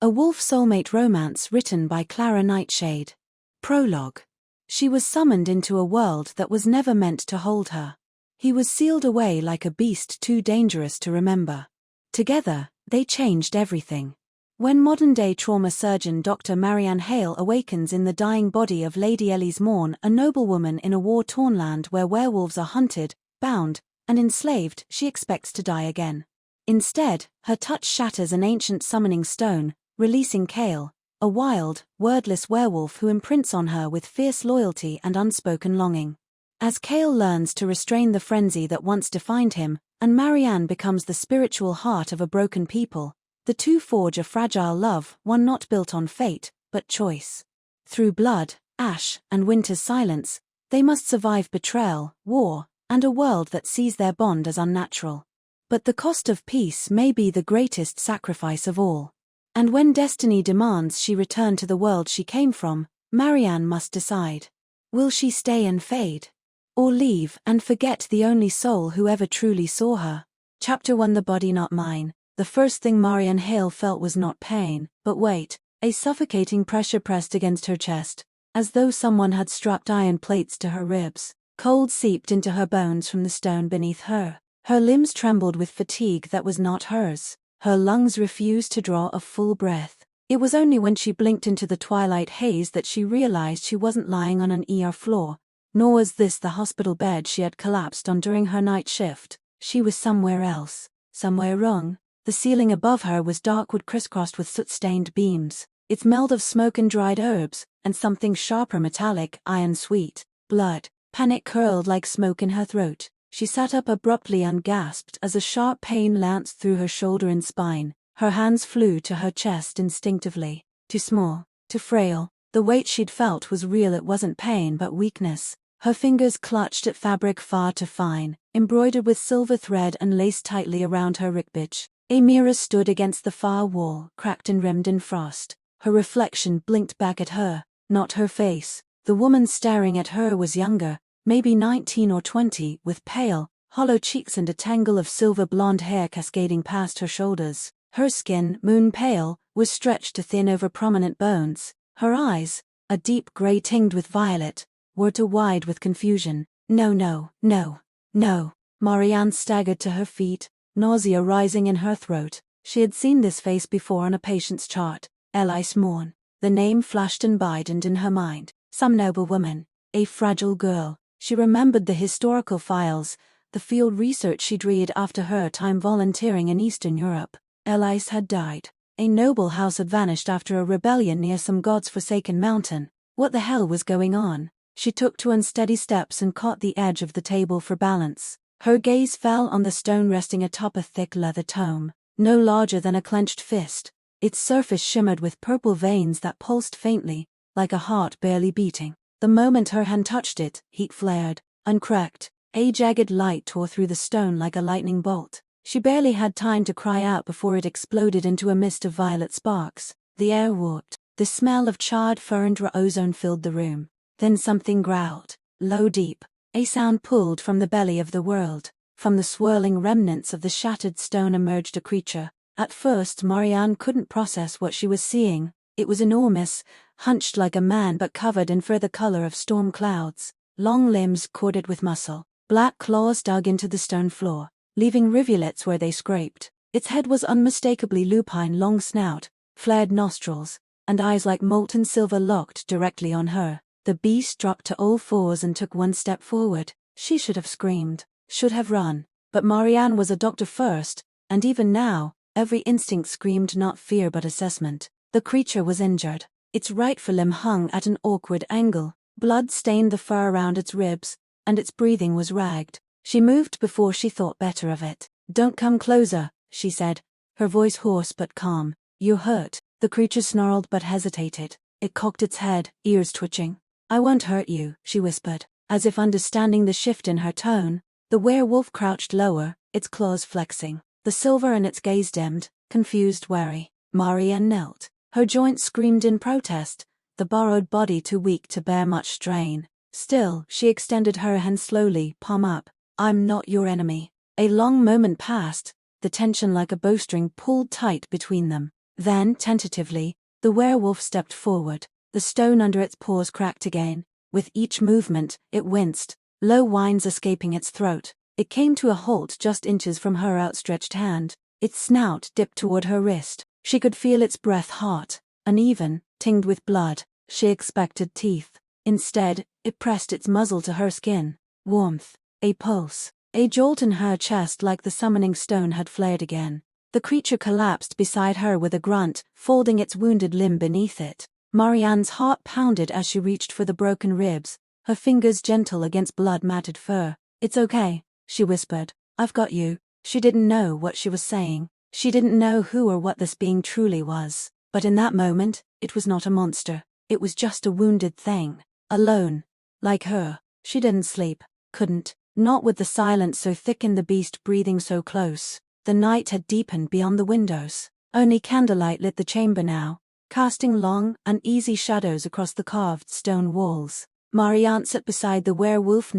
A wolf soulmate romance written by Clara Nightshade. Prologue. She was summoned into a world that was never meant to hold her. He was sealed away like a beast too dangerous to remember. Together, they changed everything. When modern-day trauma surgeon Dr. Marianne Hale awakens in the dying body of Lady Elyse Morn, a noblewoman in a war-torn land where werewolves are hunted, bound, and enslaved, she expects to die again. Instead, her touch shatters an ancient summoning stone, releasing Hale, a wild, wordless werewolf who imprints on her with fierce loyalty and unspoken longing. As Hale learns to restrain the frenzy that once defined him, and Marianne becomes the spiritual heart of a broken people, the two forge a fragile love, one not built on fate, but choice. Through blood, ash, and winter's silence, they must survive betrayal, war, and a world that sees their bond as unnatural. But the cost of peace may be the greatest sacrifice of all. And when destiny demands she return to the world she came from, Marianne must decide. Will she stay and fade? Or leave and forget the only soul who ever truly saw her? Chapter 1. The Body Not Mine. The first thing Marianne Hale felt was not pain, but weight, a suffocating pressure pressed against her chest, as though someone had strapped iron plates to her ribs. Cold seeped into her bones from the stone beneath her. Her limbs trembled with fatigue that was not hers. Her lungs refused to draw a full breath. It was only when she blinked into the twilight haze that she realized she wasn't lying on an ER floor, nor was this the hospital bed she had collapsed on during her night shift. She was somewhere else, somewhere wrong. The ceiling above her was dark wood crisscrossed with soot-stained beams. It smelled of smoke and dried herbs, and something sharper metallic, iron-sweet. Blood. Panic curled like smoke in her throat. She sat up abruptly and gasped as a sharp pain lanced through her shoulder and spine. Her hands flew to her chest instinctively. Too small, too frail. The weight she'd felt was real. It wasn't pain but weakness. Her fingers clutched at fabric far too fine, embroidered with silver thread and laced tightly around her ribcage. A mirror stood against the far wall, cracked and rimmed in frost. Her reflection blinked back at her, not her face. The woman staring at her was younger, maybe 19 or 20, with pale, hollow cheeks and a tangle of silver blonde hair cascading past her shoulders. Her skin, moon pale, was stretched to thin over prominent bones. Her eyes, a deep gray tinged with violet, were too wide with confusion. No, no, no, no. Marianne staggered to her feet, nausea rising in her throat. She had seen this face before on a patient's chart. Elyse Morn. The name flashed and widened in her mind. Some noble woman. A fragile girl. She remembered the historical files, the field research she'd read after her time volunteering in Eastern Europe. Elyse had died. A noble house had vanished after a rebellion near some god's forsaken mountain. What the hell was going on? She took 2 unsteady steps and caught the edge of the table for balance. Her gaze fell on the stone resting atop a thick leather tome, no larger than a clenched fist. Its surface shimmered with purple veins that pulsed faintly, like a heart barely beating. The moment her hand touched it, heat flared, uncracked. A jagged light tore through the stone like a lightning bolt. She barely had time to cry out before it exploded into a mist of violet sparks. The air warped. The smell of charred fur and ozone filled the room. Then something growled, low deep. A sound pulled from the belly of the world. From the swirling remnants of the shattered stone emerged a creature. At first Marianne couldn't process what she was seeing. It was enormous, hunched like a man but covered in fur the color of storm clouds. Long limbs corded with muscle. Black claws dug into the stone floor, leaving rivulets where they scraped. Its head was unmistakably lupine, long snout, flared nostrils, and eyes like molten silver locked directly on her. The beast dropped to all fours and took 1 step forward. She should have screamed, should have run. But Marianne was a doctor first, and even now, every instinct screamed not fear but assessment. The creature was injured. Its right forelimb hung at an awkward angle. Blood stained the fur around its ribs, and its breathing was ragged. She moved before she thought better of it. "Don't come closer," she said, her voice hoarse but calm. "You're hurt." The creature snarled but hesitated. It cocked its head, ears twitching. "I won't hurt you," she whispered, as if understanding the shift in her tone. The werewolf crouched lower, its claws flexing. The silver in its gaze dimmed, confused, wary. Marianne knelt. Her joints screamed in protest, the borrowed body too weak to bear much strain. Still, she extended her hand slowly, palm up. "I'm not your enemy." A long moment passed, the tension like a bowstring pulled tight between them. Then, tentatively, the werewolf stepped forward. The stone under its paws cracked again. With each movement, it winced, low whines escaping its throat. It came to a halt just inches from her outstretched hand. Its snout dipped toward her wrist. She could feel its breath hot, uneven, tinged with blood. She expected teeth. Instead, it pressed its muzzle to her skin. Warmth. A pulse. A jolt in her chest like the summoning stone had flared again. The creature collapsed beside her with a grunt, folding its wounded limb beneath it. Marianne's heart pounded as she reached for the broken ribs, her fingers gentle against blood-matted fur. "It's okay," she whispered. "I've got you." She didn't know what she was saying. She didn't know who or what this being truly was. But in that moment, it was not a monster. It was just a wounded thing. Alone. Like her. She didn't sleep. Couldn't. Not with the silence so thick and the beast breathing so close. The night had deepened beyond the windows. Only candlelight lit the chamber now, casting long, uneasy shadows across the carved stone walls. Marianne sat beside the werewolf,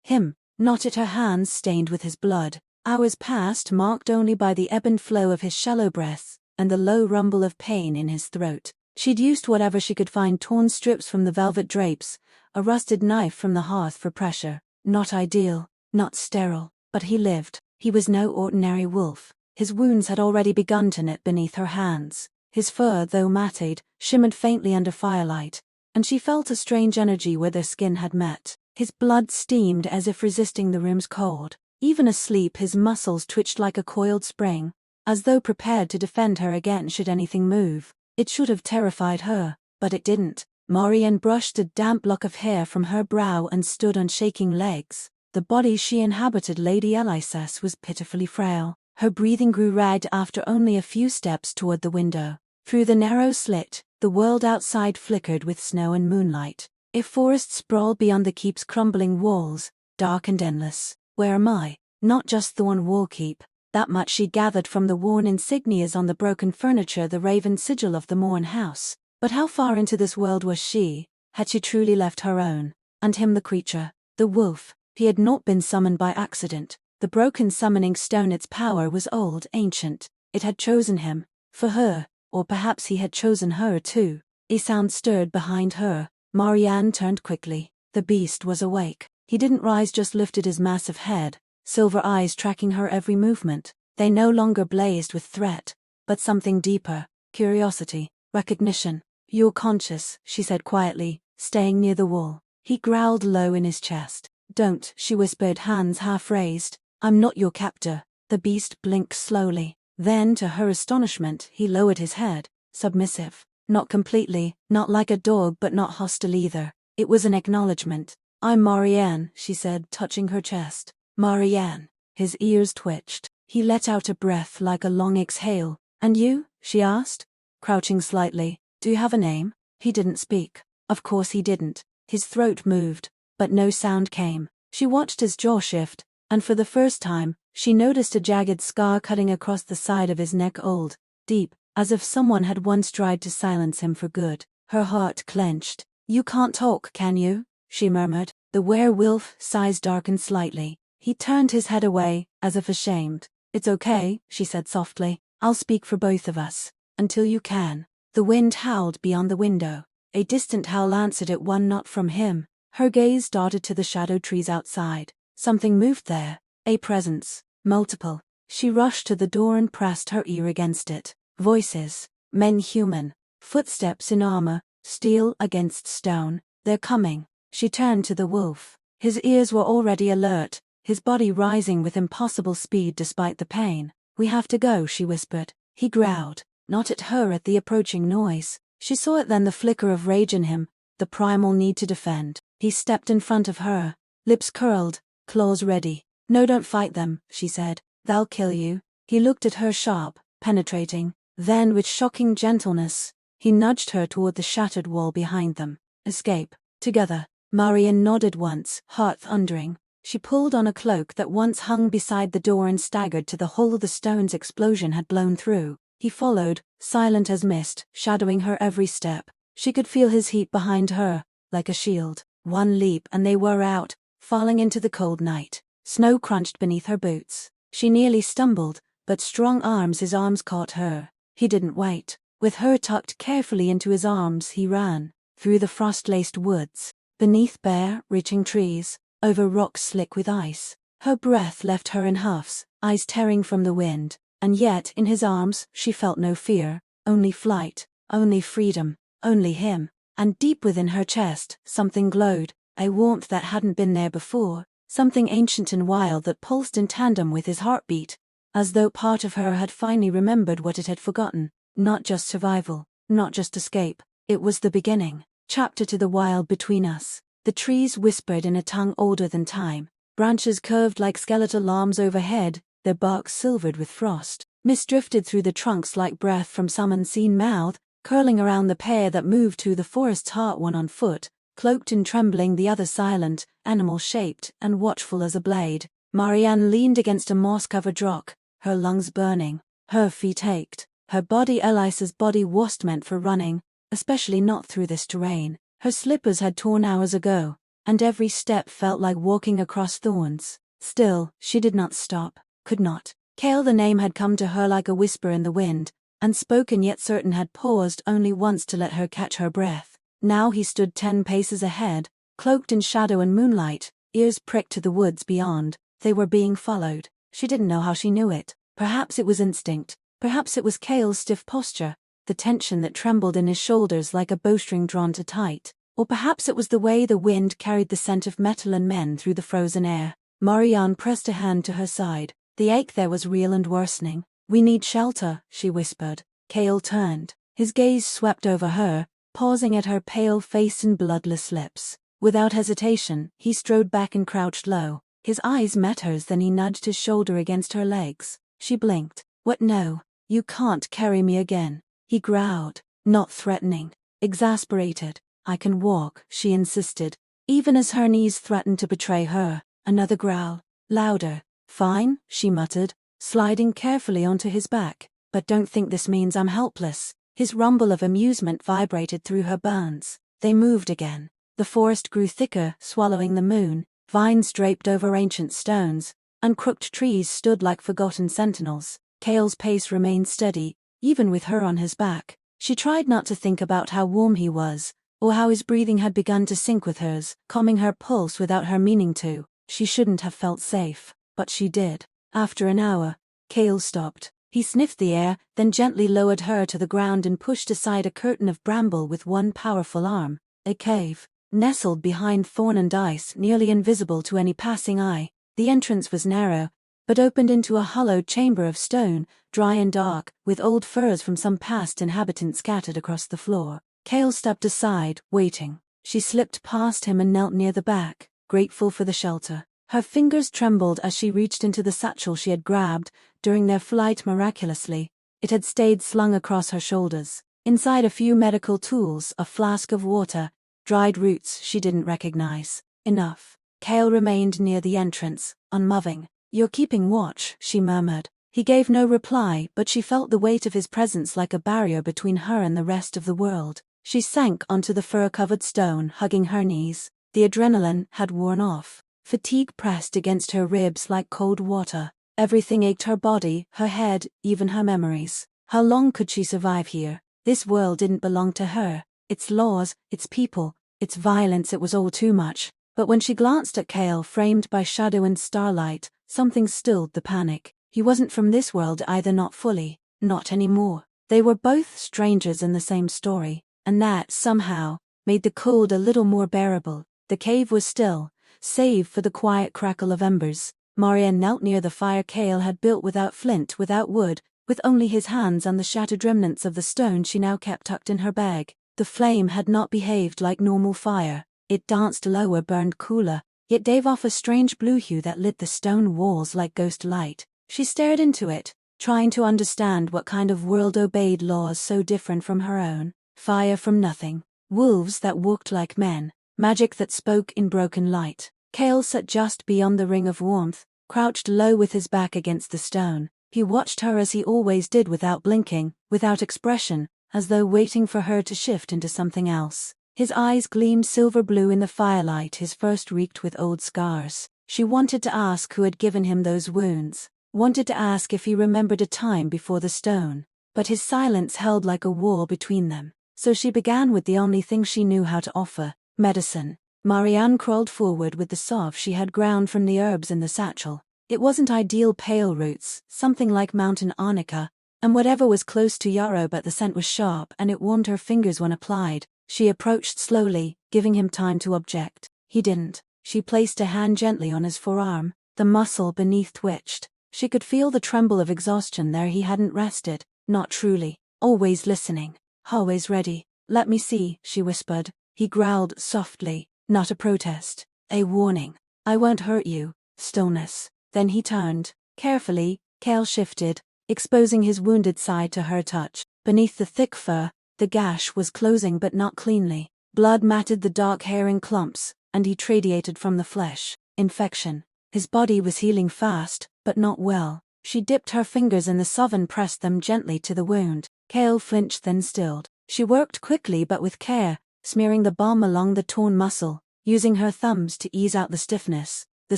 him, not at her hands stained with his blood. Hours passed, marked only by the ebb and flow of his shallow breaths, and the low rumble of pain in his throat. She'd used whatever she could find, torn strips from the velvet drapes, a rusted knife from the hearth for pressure. Not ideal, not sterile, but he lived. He was no ordinary wolf. His wounds had already begun to knit beneath her hands. His fur, though matted, shimmered faintly under firelight, and she felt a strange energy where their skin had met. His blood steamed as if resisting the room's cold. Even asleep, his muscles twitched like a coiled spring, as though prepared to defend her again should anything move. It should have terrified her, but it didn't. Marianne brushed a damp lock of hair from her brow and stood on shaking legs. The body she inhabited, Lady Elyse, was pitifully frail. Her breathing grew ragged after only a few steps toward the window. Through the narrow slit, the world outside flickered with snow and moonlight. A forest sprawled beyond the keep's crumbling walls, dark and endless. Where am I? Not just Thorn Wall Keep. That much she gathered from the worn insignias on the broken furniture, the raven sigil of the Morn house. But how far into this world was she? Had she truly left her own? And him, the creature, the wolf? He had not been summoned by accident. The broken summoning stone, its power was old, ancient. It had chosen him. For her. Or perhaps he had chosen her too. A sound stirred behind her. Marianne turned quickly. The beast was awake. He didn't rise, just lifted his massive head, silver eyes tracking her every movement. They no longer blazed with threat, but something deeper, curiosity, recognition. "You're conscious," she said quietly, staying near the wall. He growled low in his chest. "Don't," she whispered, hands half raised. "I'm not your captor." The beast blinked slowly. Then, to her astonishment, he lowered his head, submissive. Not completely, not like a dog, but not hostile either. It was an acknowledgement. "I'm Marianne," she said, touching her chest. "Marianne." His ears twitched. He let out a breath like a long exhale. "And you?" she asked, crouching slightly. "Do you have a name?" He didn't speak. Of course he didn't. His throat moved, but no sound came. She watched his jaw shift, and for the first time, she noticed a jagged scar cutting across the side of his neck, old, deep, as if someone had once tried to silence him for good. Her heart clenched. "You can't talk, can you?" she murmured. The werewolf's sighs darkened slightly. He turned his head away, as if ashamed. "It's okay," she said softly. "I'll speak for both of us. Until you can." The wind howled beyond the window. A distant howl answered it, one not from him. Her gaze darted to the shadowed trees outside. Something moved there. A presence. Multiple. She rushed to the door and pressed her ear against it. Voices. Men, human. Footsteps in armor. Steel against stone. "They're coming." She turned to the wolf. His ears were already alert, his body rising with impossible speed despite the pain. "We have to go," she whispered. He growled. Not at her, at the approaching noise. She saw it then, the flicker of rage in him, the primal need to defend. He stepped in front of her, lips curled, claws ready. "No, don't fight them," she said. "They'll kill you." He looked at her sharp, penetrating. Then, with shocking gentleness, he nudged her toward the shattered wall behind them. "Escape. Together." Marianne nodded once, heart thundering. She pulled on a cloak that once hung beside the door and staggered to the hole the stone's explosion had blown through. He followed, silent as mist, shadowing her every step. She could feel his heat behind her, like a shield. One leap and they were out, falling into the cold night. Snow crunched beneath her boots. She nearly stumbled, but strong arms, his arms caught her. He didn't wait. With her tucked carefully into his arms, he ran, through the frost-laced woods, beneath bare, reaching trees, over rocks slick with ice. Her breath left her in huffs, eyes tearing from the wind, and yet in his arms she felt no fear, only flight, only freedom, only him. And deep within her chest, something glowed, a warmth that hadn't been there before, something ancient and wild that pulsed in tandem with his heartbeat, as though part of her had finally remembered what it had forgotten. Not just survival, not just escape, it was the beginning. Chapter to the wild between us. The trees whispered in a tongue older than time. Branches curved like skeletal arms overhead, their barks silvered with frost. Mist drifted through the trunks like breath from some unseen mouth, curling around the pair that moved to the forest's heart, one on foot, cloaked and trembling, the other silent, animal-shaped, and watchful as a blade. Marianne leaned against a moss-covered rock, her lungs burning, her feet ached, her body Elyse's body wasn't meant for running, especially not through this terrain. Her slippers had torn hours ago, and every step felt like walking across thorns. Still, she did not stop, could not. Hale, the name had come to her like a whisper in the wind, unspoken yet certain, had paused only once to let her catch her breath. Now he stood 10 paces ahead, cloaked in shadow and moonlight, ears pricked to the woods beyond. They were being followed. She didn't know how she knew it. Perhaps it was instinct, perhaps it was Hale's stiff posture, the tension that trembled in his shoulders like a bowstring drawn too tight. Or perhaps it was the way the wind carried the scent of metal and men through the frozen air. Marianne pressed a hand to her side. The ache there was real and worsening. "We need shelter," she whispered. Hale turned. His gaze swept over her, pausing at her pale face and bloodless lips. Without hesitation, he strode back and crouched low. His eyes met hers, then he nudged his shoulder against her legs. She blinked. "What? No. You can't carry me again," he growled, not threatening, exasperated. "I can walk," she insisted, even as her knees threatened to betray her. Another growl, louder. "Fine," she muttered, sliding carefully onto his back. "But don't think this means I'm helpless." His rumble of amusement vibrated through her bones. They moved again. The forest grew thicker, swallowing the moon. Vines draped over ancient stones, and crooked trees stood like forgotten sentinels. Hale's pace remained steady, even with her on his back. She tried not to think about how warm he was, or how his breathing had begun to sync with hers, calming her pulse without her meaning to. She shouldn't have felt safe, but she did. After an hour, Hale stopped. He sniffed the air, then gently lowered her to the ground and pushed aside a curtain of bramble with one powerful arm. A cave, nestled behind thorn and ice, nearly invisible to any passing eye. The entrance was narrow, but opened into a hollowed chamber of stone, dry and dark, with old furs from some past inhabitant scattered across the floor. Hale stepped aside, waiting. She slipped past him and knelt near the back, grateful for the shelter. Her fingers trembled as she reached into the satchel she had grabbed during their flight. Miraculously, it had stayed slung across her shoulders. Inside, a few medical tools, a flask of water, dried roots she didn't recognize. Enough. Hale remained near the entrance, unmoving. "You're keeping watch," she murmured. He gave no reply, but she felt the weight of his presence like a barrier between her and the rest of the world. She sank onto the fur-covered stone, hugging her knees. The adrenaline had worn off. Fatigue pressed against her ribs like cold water. Everything ached, her body, her head, even her memories. How long could she survive here? This world didn't belong to her. Its laws, its people, its violence, it was all too much. But when she glanced at Hale, framed by shadow and starlight, something stilled the panic. He wasn't from this world either, not fully, not anymore. They were both strangers in the same story, and that, somehow, made the cold a little more bearable. The cave was still, save for the quiet crackle of embers. Marianne knelt near the fire Hale had built without flint, without wood, with only his hands and the shattered remnants of the stone she now kept tucked in her bag. The flame had not behaved like normal fire. It danced lower, burned cooler, yet gave off a strange blue hue that lit the stone walls like ghost light. She stared into it, trying to understand what kind of world obeyed laws so different from her own. Fire from nothing, wolves that walked like men, magic that spoke in broken light. Hale sat just beyond the ring of warmth, crouched low with his back against the stone. He watched her as he always did, without blinking, without expression, as though waiting for her to shift into something else. His eyes gleamed silver blue in the firelight, his first reeked with old scars. She wanted to ask who had given him those wounds, wanted to ask if he remembered a time before the stone, but his silence held like a wall between them. So she began with the only thing she knew how to offer: medicine. Marianne crawled forward with the salve she had ground from the herbs in the satchel. It wasn't ideal pale roots, something like mountain arnica, and whatever was close to yarrow, but the scent was sharp and it warmed her fingers when applied. She approached slowly, giving him time to object. He didn't. She placed a hand gently on his forearm. The muscle beneath twitched. She could feel the tremble of exhaustion there. He hadn't rested, not truly. Always listening, always ready. "Let me see," she whispered. He growled softly, not a protest, a warning. "I won't hurt you." Stillness. Then he turned. Carefully, Hale shifted, exposing his wounded side to her touch. Beneath the thick fur, the gash was closing but not cleanly. Blood matted the dark hair in clumps, and it radiated from the flesh. Infection. His body was healing fast, but not well. She dipped her fingers in the salve and pressed them gently to the wound. Hale flinched, then stilled. She worked quickly but with care, smearing the balm along the torn muscle, using her thumbs to ease out the stiffness. The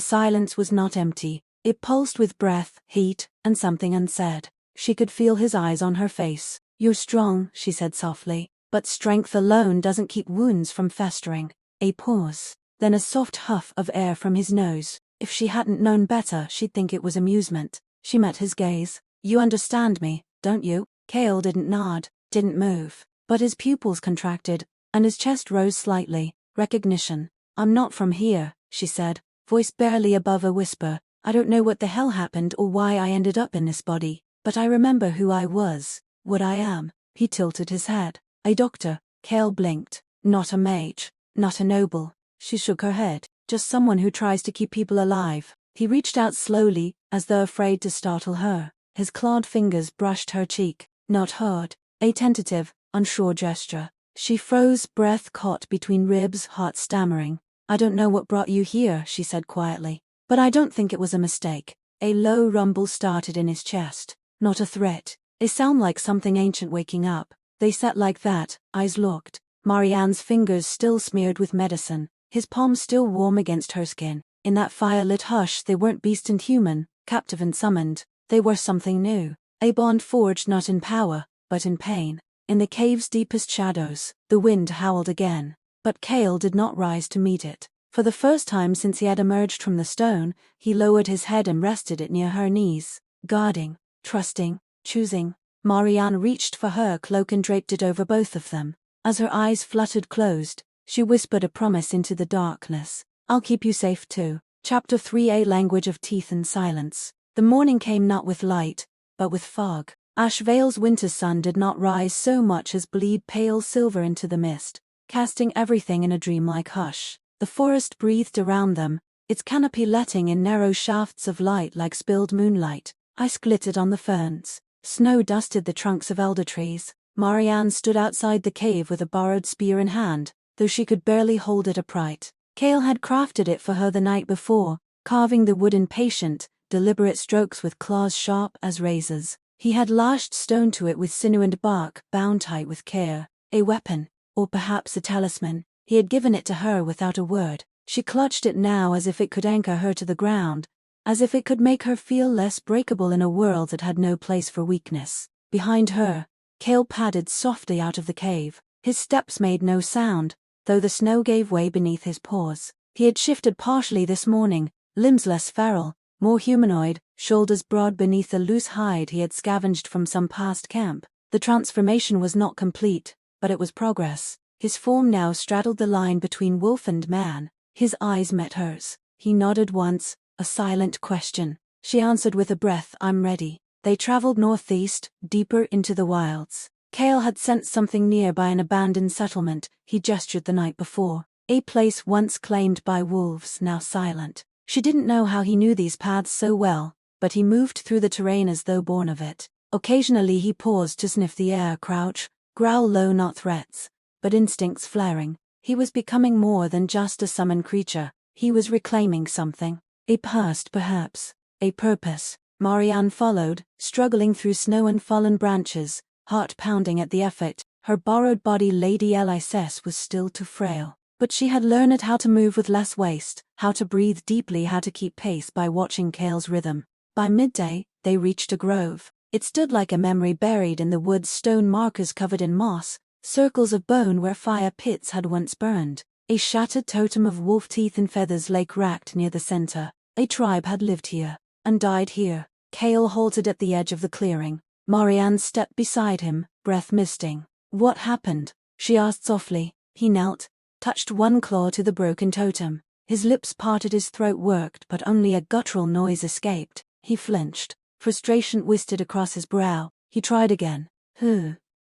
silence was not empty. It pulsed with breath, heat, and something unsaid. She could feel his eyes on her face. "You're strong," she said softly, "but strength alone doesn't keep wounds from festering." A pause, then a soft huff of air from his nose. If she hadn't known better, she'd think it was amusement. She met his gaze. "You understand me, don't you?" Hale didn't nod, didn't move, but his pupils contracted, and his chest rose slightly. Recognition. "I'm not from here," she said, voice barely above a whisper. "I don't know what the hell happened or why I ended up in this body, but I remember who I was, what I am." He tilted his head. "A doctor." Hale blinked. "Not a mage, not a noble." She shook her head. "Just someone who tries to keep people alive." He reached out slowly, as though afraid to startle her. His clawed fingers brushed her cheek. Not hard. A tentative, unsure gesture. She froze, breath caught between ribs, heart stammering. "I don't know what brought you here," she said quietly, "but I don't think it was a mistake." A low rumble started in his chest. Not a threat. A sound like something ancient waking up. They sat like that, eyes locked. Marianne's fingers still smeared with medicine, his palms still warm against her skin. In that fire-lit hush, they weren't beast and human, captive and summoned. They were something new. A bond forged not in power, but in pain. In the cave's deepest shadows, the wind howled again. But Hale did not rise to meet it. For the first time since he had emerged from the stone, he lowered his head and rested it near her knees. Guarding, trusting, choosing. Marianne reached for her cloak and draped it over both of them. As her eyes fluttered closed, she whispered a promise into the darkness. "I'll keep you safe too." Chapter 3: A language of teeth and silence. The morning came not with light, but with fog. Ashvale's winter sun did not rise so much as bleed pale silver into the mist, casting everything in a dreamlike hush. The forest breathed around them, its canopy letting in narrow shafts of light like spilled moonlight. Ice glittered on the ferns. Snow dusted the trunks of elder trees. Marianne stood outside the cave with a borrowed spear in hand, though she could barely hold it upright. Hale had crafted it for her the night before, carving the wood in patient, deliberate strokes with claws sharp as razors. He had lashed stone to it with sinew and bark, bound tight with care. A weapon, or perhaps a talisman. He had given it to her without a word. She clutched it now as if it could anchor her to the ground, as if it could make her feel less breakable in a world that had no place for weakness. Behind her, Hale padded softly out of the cave. His steps made no sound, though the snow gave way beneath his paws. He had shifted partially this morning, limbs less feral, more humanoid, shoulders broad beneath the loose hide he had scavenged from some past camp. The transformation was not complete, but it was progress. His form now straddled the line between wolf and man. His eyes met hers. He nodded once, a silent question. She answered with a breath, "I'm ready." They traveled northeast, deeper into the wilds. Hale had sensed something near by an abandoned settlement he gestured the night before. A place once claimed by wolves, now silent. She didn't know how he knew these paths so well, but he moved through the terrain as though born of it. Occasionally he paused to sniff the air, crouch, growl low, not threats, but instincts flaring. He was becoming more than just a summoned creature. He was reclaiming something. A past, perhaps. A purpose. Marianne followed, struggling through snow and fallen branches, heart pounding at the effort. Her borrowed body, Lady Elyse, was still too frail. But she had learned how to move with less waste, how to breathe deeply, how to keep pace by watching Hale's rhythm. By midday, they reached a grove. It stood like a memory buried in the woods, stone markers covered in moss, circles of bone where fire pits had once burned. A shattered totem of wolf teeth and feathers lay cracked near the center. A tribe had lived here, and died here. Hale halted at the edge of the clearing. Marianne stepped beside him, breath misting. "What happened?" she asked softly. He knelt, touched one claw to the broken totem. His lips parted, his throat worked, but only a guttural noise escaped. He flinched. Frustration twisted across his brow. He tried again.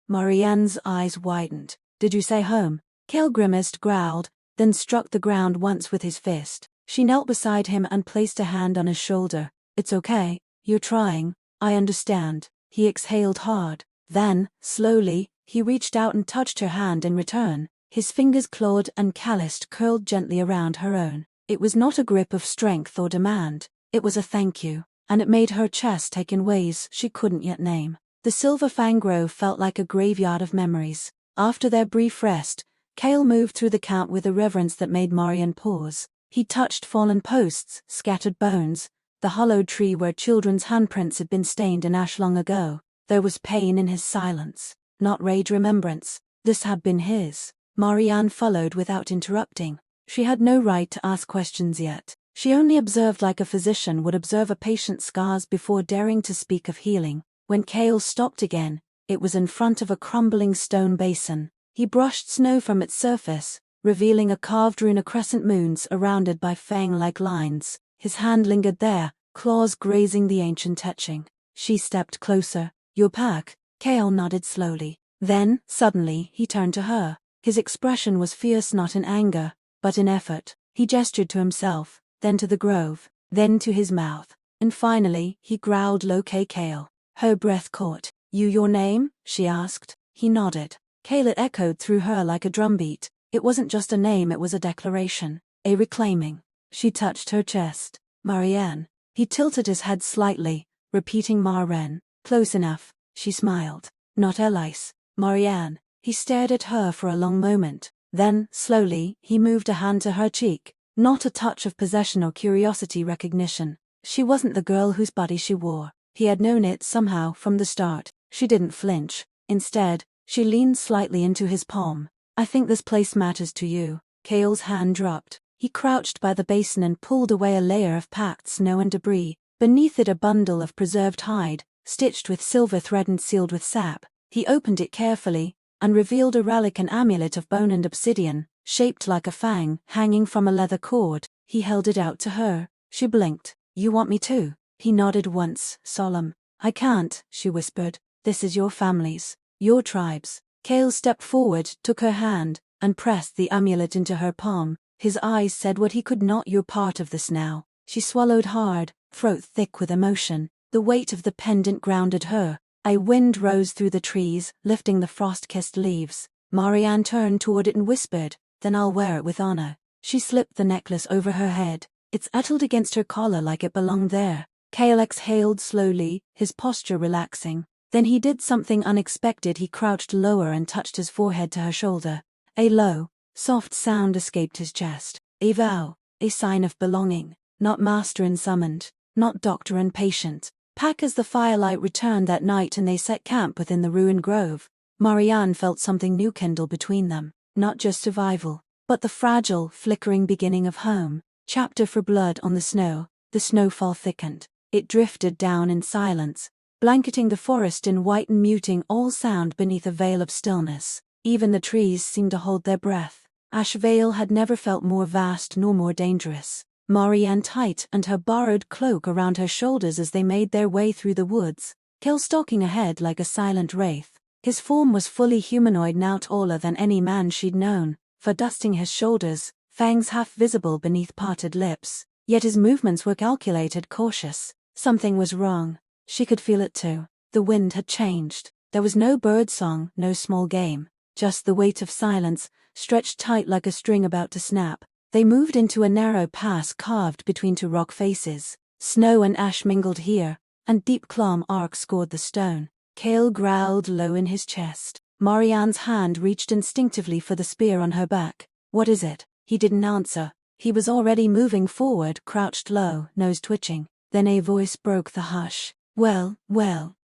Marianne's eyes widened. "Did you say home?" Hale grimaced, growled, then struck the ground once with his fist. She knelt beside him and placed a hand on his shoulder. "It's okay. You're trying. I understand." He exhaled hard. Then, slowly, he reached out and touched her hand in return. His fingers, clawed and calloused, curled gently around her own. It was not a grip of strength or demand. It was a thank you, and it made her chest ache in ways she couldn't yet name. The Silver Fang Grove felt like a graveyard of memories. After their brief rest, Hale moved through the camp with a reverence that made Marianne pause. He touched fallen posts, scattered bones, the hollowed tree where children's handprints had been stained in ash long ago. There was pain in his silence, not rage, remembrance. This had been his. Marianne followed without interrupting. She had no right to ask questions yet. She only observed like a physician would observe a patient's scars before daring to speak of healing. When Hale stopped again, it was in front of a crumbling stone basin. He brushed snow from its surface, revealing a carved rune of crescent moons surrounded by fang-like lines. His hand lingered there, claws grazing the ancient etching. She stepped closer. "Your pack?" Hale nodded slowly. Then, suddenly, he turned to her. His expression was fierce, not in anger, but in effort. He gestured to himself, then to the grove, then to his mouth, and finally, he growled low. "Hale." Her breath caught. Your name?" she asked. He nodded. It echoed through her like a drumbeat. It wasn't just a name, it was a declaration, a reclaiming. She touched her chest. "Marianne." He tilted his head slightly, repeating Marianne. "Close enough." She smiled. "Not Elyse. Marianne." He stared at her for a long moment. Then, slowly, he moved a hand to her cheek. Not a touch of possession or curiosity, recognition. She wasn't the girl whose body she wore. He had known it somehow from the start. She didn't flinch. Instead, she leaned slightly into his palm. "I think this place matters to you." Hale's hand dropped. He crouched by the basin and pulled away a layer of packed snow and debris. Beneath it a bundle of preserved hide, stitched with silver thread and sealed with sap. He opened it carefully, and revealed a relic, an amulet of bone and obsidian, shaped like a fang, hanging from a leather cord. He held it out to her. She blinked. "You want me to?" He nodded once, solemn. "I can't," she whispered. "This is your family's, your tribe's." Hale stepped forward, took her hand, and pressed the amulet into her palm. His eyes said what he could not. "You're part of this now." She swallowed hard, throat thick with emotion. The weight of the pendant grounded her. A wind rose through the trees, lifting the frost-kissed leaves. Marianne turned toward it and whispered, "Then I'll wear it with honor." She slipped the necklace over her head. It settled against her collar like it belonged there. Hale exhaled slowly, his posture relaxing. Then he did something unexpected. He crouched lower and touched his forehead to her shoulder. A low, soft sound escaped his chest. A vow, a sign of belonging. Not master and summoned, not doctor and patient. Pack as the firelight returned that night and they set camp within the ruined grove. Marianne felt something new kindle between them. Not just survival, but the fragile, flickering beginning of home. Chapter for blood on the snow. The snowfall thickened. It drifted down in silence, blanketing the forest in white and muting all sound beneath a veil of stillness. Even the trees seemed to hold their breath. Ash Vale had never felt more vast nor more dangerous. Marianne tight and her borrowed cloak around her shoulders as they made their way through the woods. Hale stalking ahead like a silent wraith. His form was fully humanoid, now taller than any man she'd known, for dusting his shoulders, fangs half visible beneath parted lips. Yet his movements were calculated, cautious. Something was wrong. She could feel it too. The wind had changed. There was no bird song, no small game. Just the weight of silence, stretched tight like a string about to snap. They moved into a narrow pass carved between two rock faces. Snow and ash mingled here, and deep clomb arcs scored the stone. Hale growled low in his chest. Marianne's hand reached instinctively for the spear on her back. "What is it?" He didn't answer. He was already moving forward, crouched low, nose twitching. Then a voice broke the hush. Well,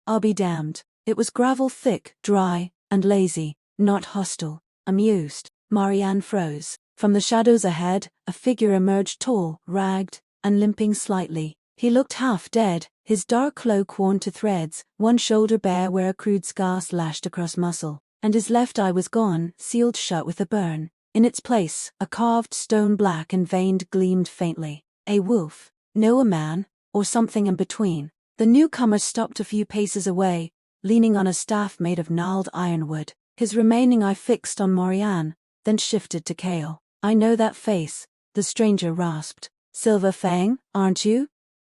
I'll be damned. It was gravel thick, dry, and lazy, not hostile. Amused. Marianne froze. From the shadows ahead, a figure emerged, tall, ragged, and limping slightly. He looked half dead, his dark cloak worn to threads, one shoulder bare where a crude scar slashed across muscle, and his left eye was gone, sealed shut with a burn. In its place, a carved stone black and veined gleamed faintly. A wolf. No, a man, or something in between. The newcomer stopped a few paces away, leaning on a staff made of gnarled ironwood, his remaining eye fixed on Marianne, then shifted to Hale. I know that face, the stranger rasped. Silver Fang, aren't you?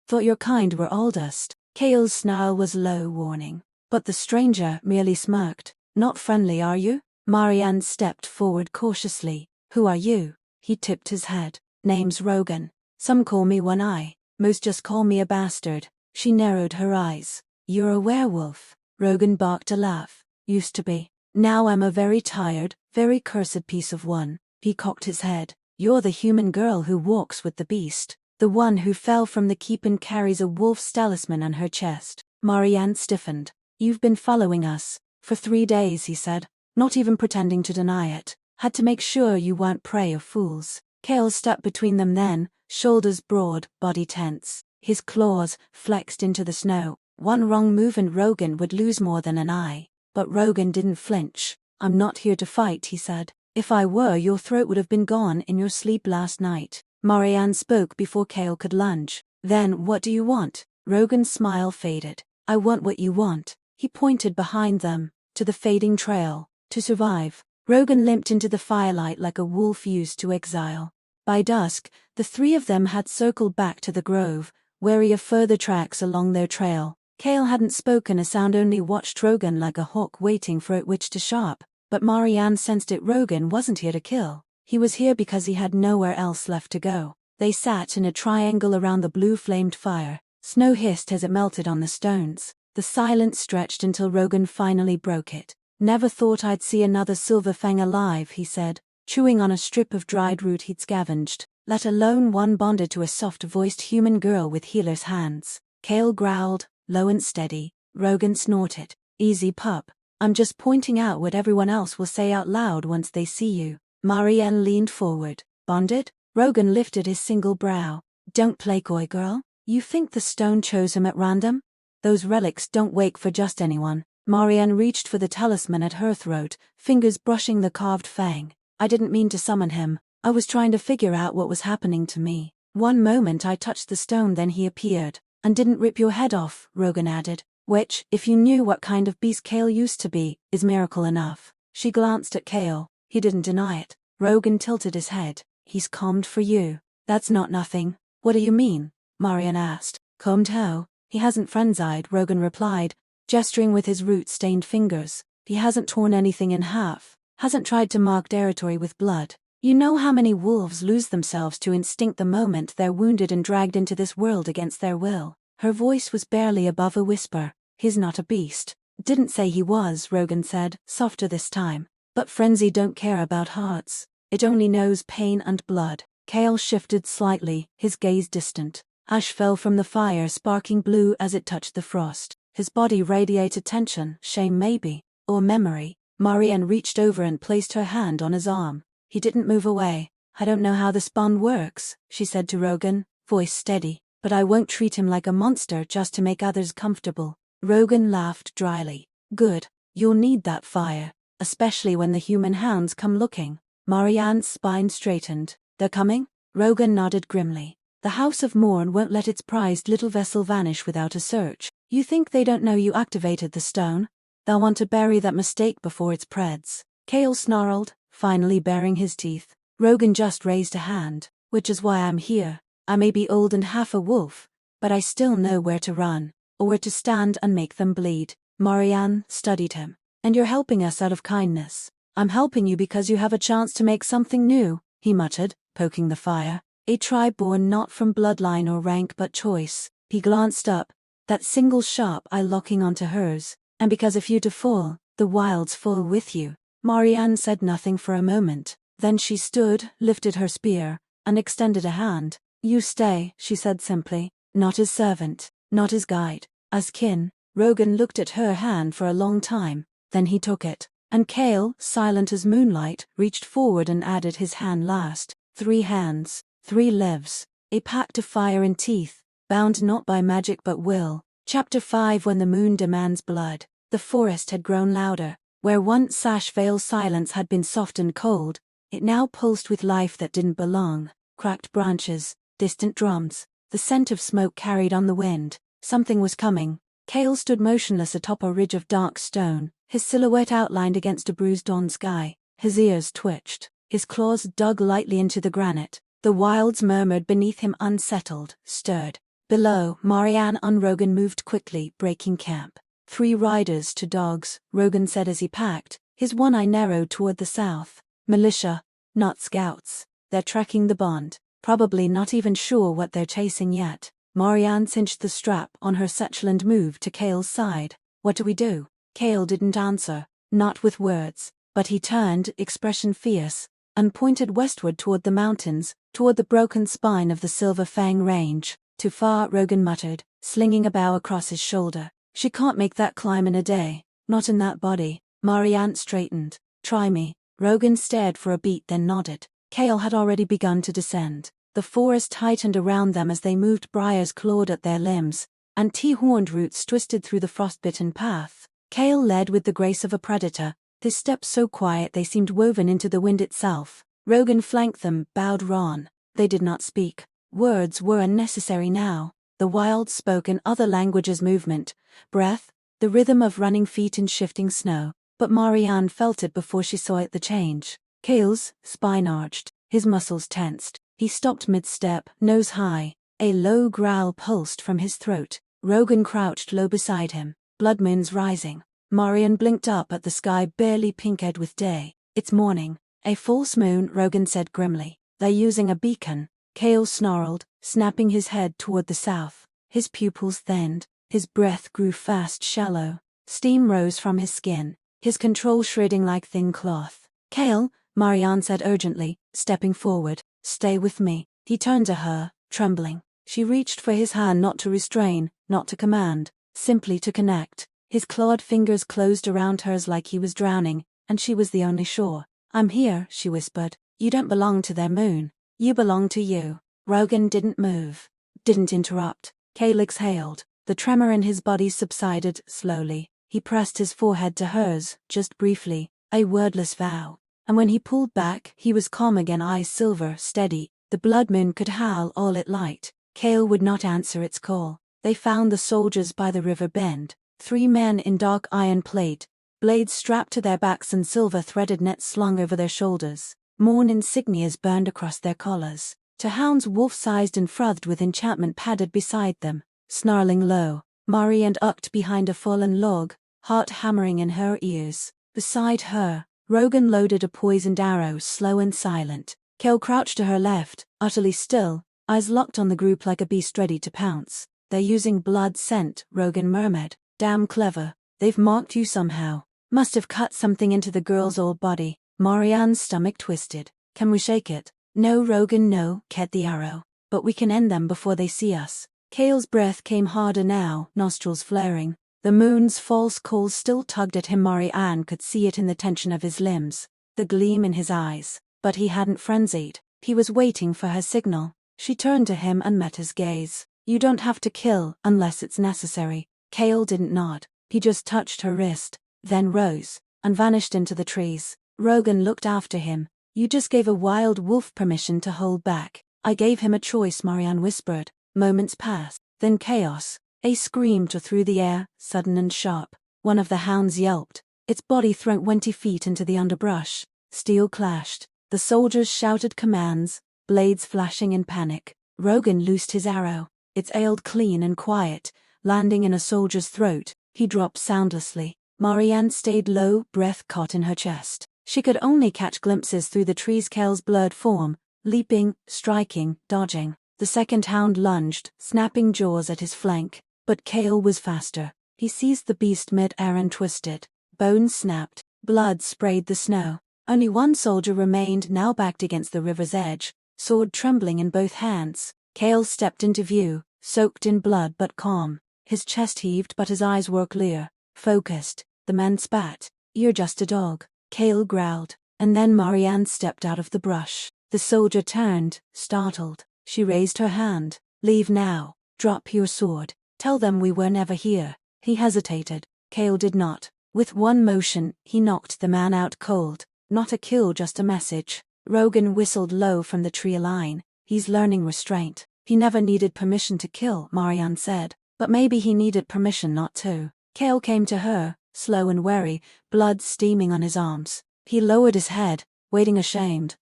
Thought your kind were all dust. Hale's snarl was low warning, but the stranger merely smirked. Not friendly, are you? Marianne stepped forward cautiously. Who are you? He tipped his head. Name's Rogan. Some call me One Eye, most just call me a bastard. She narrowed her eyes. You're a werewolf. Rogan barked a laugh. Used to be. Now I'm a very tired, very cursed piece of one. He cocked his head. You're the human girl who walks with the beast. The one who fell from the keep and carries a wolf's talisman on her chest. Marianne stiffened. You've been following us. For 3 days, he said, not even pretending to deny it. Had to make sure you weren't prey or fools. Hale stepped between them then, shoulders broad, body tense. His claws flexed into the snow. One wrong move and Rogan would lose more than an eye. But Rogan didn't flinch. I'm not here to fight, he said. If I were, your throat would have been gone in your sleep last night. Marianne spoke before Hale could lunge. Then what do you want? Rogan's smile faded. I want what you want. He pointed behind them, to the fading trail. To survive. Rogan limped into the firelight like a wolf used to exile. By dusk, the three of them had circled back to the grove, wary of further tracks along their trail. Hale hadn't spoken a sound, only watched Rogan like a hawk waiting for it which to sharp. But Marianne sensed it. Rogan wasn't here to kill. He was here because he had nowhere else left to go. They sat in a triangle around the blue-flamed fire. Snow hissed as it melted on the stones. The silence stretched until Rogan finally broke it. Never thought I'd see another silver fang alive, he said, chewing on a strip of dried root he'd scavenged, let alone one bonded to a soft-voiced human girl with healer's hands. Hale growled, low and steady. Rogan snorted. Easy, pup. I'm just pointing out what everyone else will say out loud once they see you. Marianne leaned forward. Bonded? Rogan lifted his single brow. Don't play coy, girl. You think the stone chose him at random? Those relics don't wait for just anyone. Marianne reached for the talisman at her throat, fingers brushing the carved fang. I didn't mean to summon him. I was trying to figure out what was happening to me. One moment I touched the stone, then he appeared. And didn't rip your head off, Rogan added. Which, if you knew what kind of beast Hale used to be, is miracle enough. She glanced at Hale. He didn't deny it. Rogan tilted his head. He's calmed for you. That's not nothing. What do you mean? Marianne asked. Calmed how? He hasn't frenzied, Rogan replied, gesturing with his root-stained fingers. He hasn't torn anything in half. Hasn't tried to mark territory with blood. You know how many wolves lose themselves to instinct the moment they're wounded and dragged into this world against their will. Her voice was barely above a whisper. He's not a beast. Didn't say he was, Rogan said, softer this time. But frenzy don't care about hearts. It only knows pain and blood. Hale shifted slightly, his gaze distant. Ash fell from the fire, sparking blue as it touched the frost. His body radiated tension, shame maybe, or memory. Marianne reached over and placed her hand on his arm. He didn't move away. I don't know how this bond works, she said to Rogan, voice steady, but I won't treat him like a monster just to make others comfortable. Rogan laughed dryly. Good. You'll need that fire, especially when the human hounds come looking. Marianne's spine straightened. They're coming? Rogan nodded grimly. The House of Morn won't let its prized little vessel vanish without a search. You think they don't know you activated the stone? They'll want to bury that mistake before it's preds. Hale snarled, finally baring his teeth. Rogan just raised a hand. Which is why I'm here. I may be old and half a wolf, but I still know where to run, or where to stand and make them bleed. Marianne studied him. And you're helping us out of kindness. I'm helping you because you have a chance to make something new, he muttered, poking the fire. A tribe born not from bloodline or rank but choice. He glanced up, that single sharp eye locking onto hers. And because if you to fall, the wilds fall with you. Marianne said nothing for a moment. Then she stood, lifted her spear, and extended a hand. You stay, she said simply. Not as servant, not as guide, as kin. Rogan looked at her hand for a long time, then he took it, and Hale, silent as moonlight, reached forward and added his hand last. 3 hands, 3 lives, a pact of fire and teeth, bound not by magic but will. Chapter 5. When the moon demands blood. The forest had grown louder. Where once sash-veiled silence had been soft and cold, it now pulsed with life that didn't belong. Cracked branches, distant drums, the scent of smoke carried on the wind. Something was coming. Hale stood motionless atop a ridge of dark stone, his silhouette outlined against a bruised dawn sky. His ears twitched, his claws dug lightly into the granite. The wilds murmured beneath him, unsettled, stirred. Below, Marianne and Rogan moved quickly, breaking camp. 3 riders to dogs, Rogan said as he packed, his one eye narrowed toward the south. Militia, not scouts. They're tracking the bond, probably not even sure what they're chasing yet. Marianne cinched the strap on her satchel and moved to Hale's side. What do we do? Hale didn't answer, not with words, but he turned, expression fierce, and pointed westward toward the mountains, toward the broken spine of the Silver Fang Range. Too far, Rogan muttered, slinging a bow across his shoulder. She can't make that climb in a day, not in that body. Marianne straightened. Try me. Rogan stared for a beat then nodded. Hale had already begun to descend. The forest tightened around them as they moved. Briars clawed at their limbs, and T-horned roots twisted through the frostbitten path. Hale led with the grace of a predator, his steps so quiet they seemed woven into the wind itself. Rogan flanked them, bowed on. They did not speak. Words were unnecessary now. The wild spoke in other languages, movement, breath, the rhythm of running feet in shifting snow. But Marianne felt it before she saw it, the change. Hale's spine arched, his muscles tensed. He stopped mid-step, nose high. A low growl pulsed from his throat. Rogan crouched low beside him. Blood moons rising. Marianne blinked up at the sky, barely pink-eyed with day. It's morning. A false moon, Rogan said grimly. They're using a beacon. Hale snarled, snapping his head toward the south. His pupils thinned. His breath grew fast, shallow. Steam rose from his skin, his control shredding like thin cloth. Hale, Marianne said urgently, stepping forward. Stay with me. He turned to her, trembling. She reached for his hand, not to restrain, not to command, simply to connect. His clawed fingers closed around hers like he was drowning, and she was the only shore. I'm here, she whispered. You don't belong to their moon. You belong to you. Rogan didn't move, didn't interrupt. Hale exhaled. The tremor in his body subsided slowly. He pressed his forehead to hers, just briefly, a wordless vow. And when he pulled back, he was calm again, eyes silver, steady. The blood moon could howl all it liked. Hale would not answer its call. They found the soldiers by the river bend. 3 men in dark iron plate, blades strapped to their backs and silver-threaded nets slung over their shoulders. Morn insignias burned across their collars. To hounds wolf-sized and frothed with enchantment padded beside them, snarling low. Marianne ducked behind a fallen log, heart hammering in her ears. Beside her, Rogan loaded a poisoned arrow, slow and silent. Hale crouched to her left, utterly still, eyes locked on the group like a beast ready to pounce. They're using blood scent, Rogan murmured. Damn clever. They've marked you somehow. Must have cut something into the girl's old body. Marianne's stomach twisted. Can we shake it? No, Rogan, no, ket the arrow. But we can end them before they see us. Hale's breath came harder now, nostrils flaring. The moon's false coals still tugged at him. Marianne could see it in the tension of his limbs, the gleam in his eyes. But he hadn't frenzied. He was waiting for her signal. She turned to him and met his gaze. You don't have to kill unless it's necessary. Hale didn't nod. He just touched her wrist, then rose, and vanished into the trees. Rogan looked after him. You just gave a wild wolf permission to hold back. I gave him a choice, Marianne whispered. Moments passed, then chaos. A scream tore through the air, sudden and sharp. One of the hounds yelped. Its body thrown 20 feet into the underbrush. Steel clashed. The soldiers shouted commands, blades flashing in panic. Rogan loosed his arrow. It ailed clean and quiet, landing in a soldier's throat. He dropped soundlessly. Marianne stayed low, breath caught in her chest. She could only catch glimpses through the trees. Hale's blurred form, leaping, striking, dodging. The second hound lunged, snapping jaws at his flank. But Hale was faster. He seized the beast mid-air and twisted. Bones snapped. Blood sprayed the snow. Only one soldier remained, now backed against the river's edge, sword trembling in both hands. Hale stepped into view, soaked in blood but calm. His chest heaved but his eyes were clear, focused. The man spat. "You're just a dog," Hale growled, and then Marianne stepped out of the brush. The soldier turned, startled. She raised her hand. "Leave now. Drop your sword. Tell them we were never here." He hesitated. Hale did not. With one motion, he knocked the man out cold. Not a kill, just a message. Rogan whistled low from the tree line. "He's learning restraint." "He never needed permission to kill," Marianne said. "But maybe he needed permission not to." Hale came to her, slow and wary, blood steaming on his arms. He lowered his head, waiting ashamed.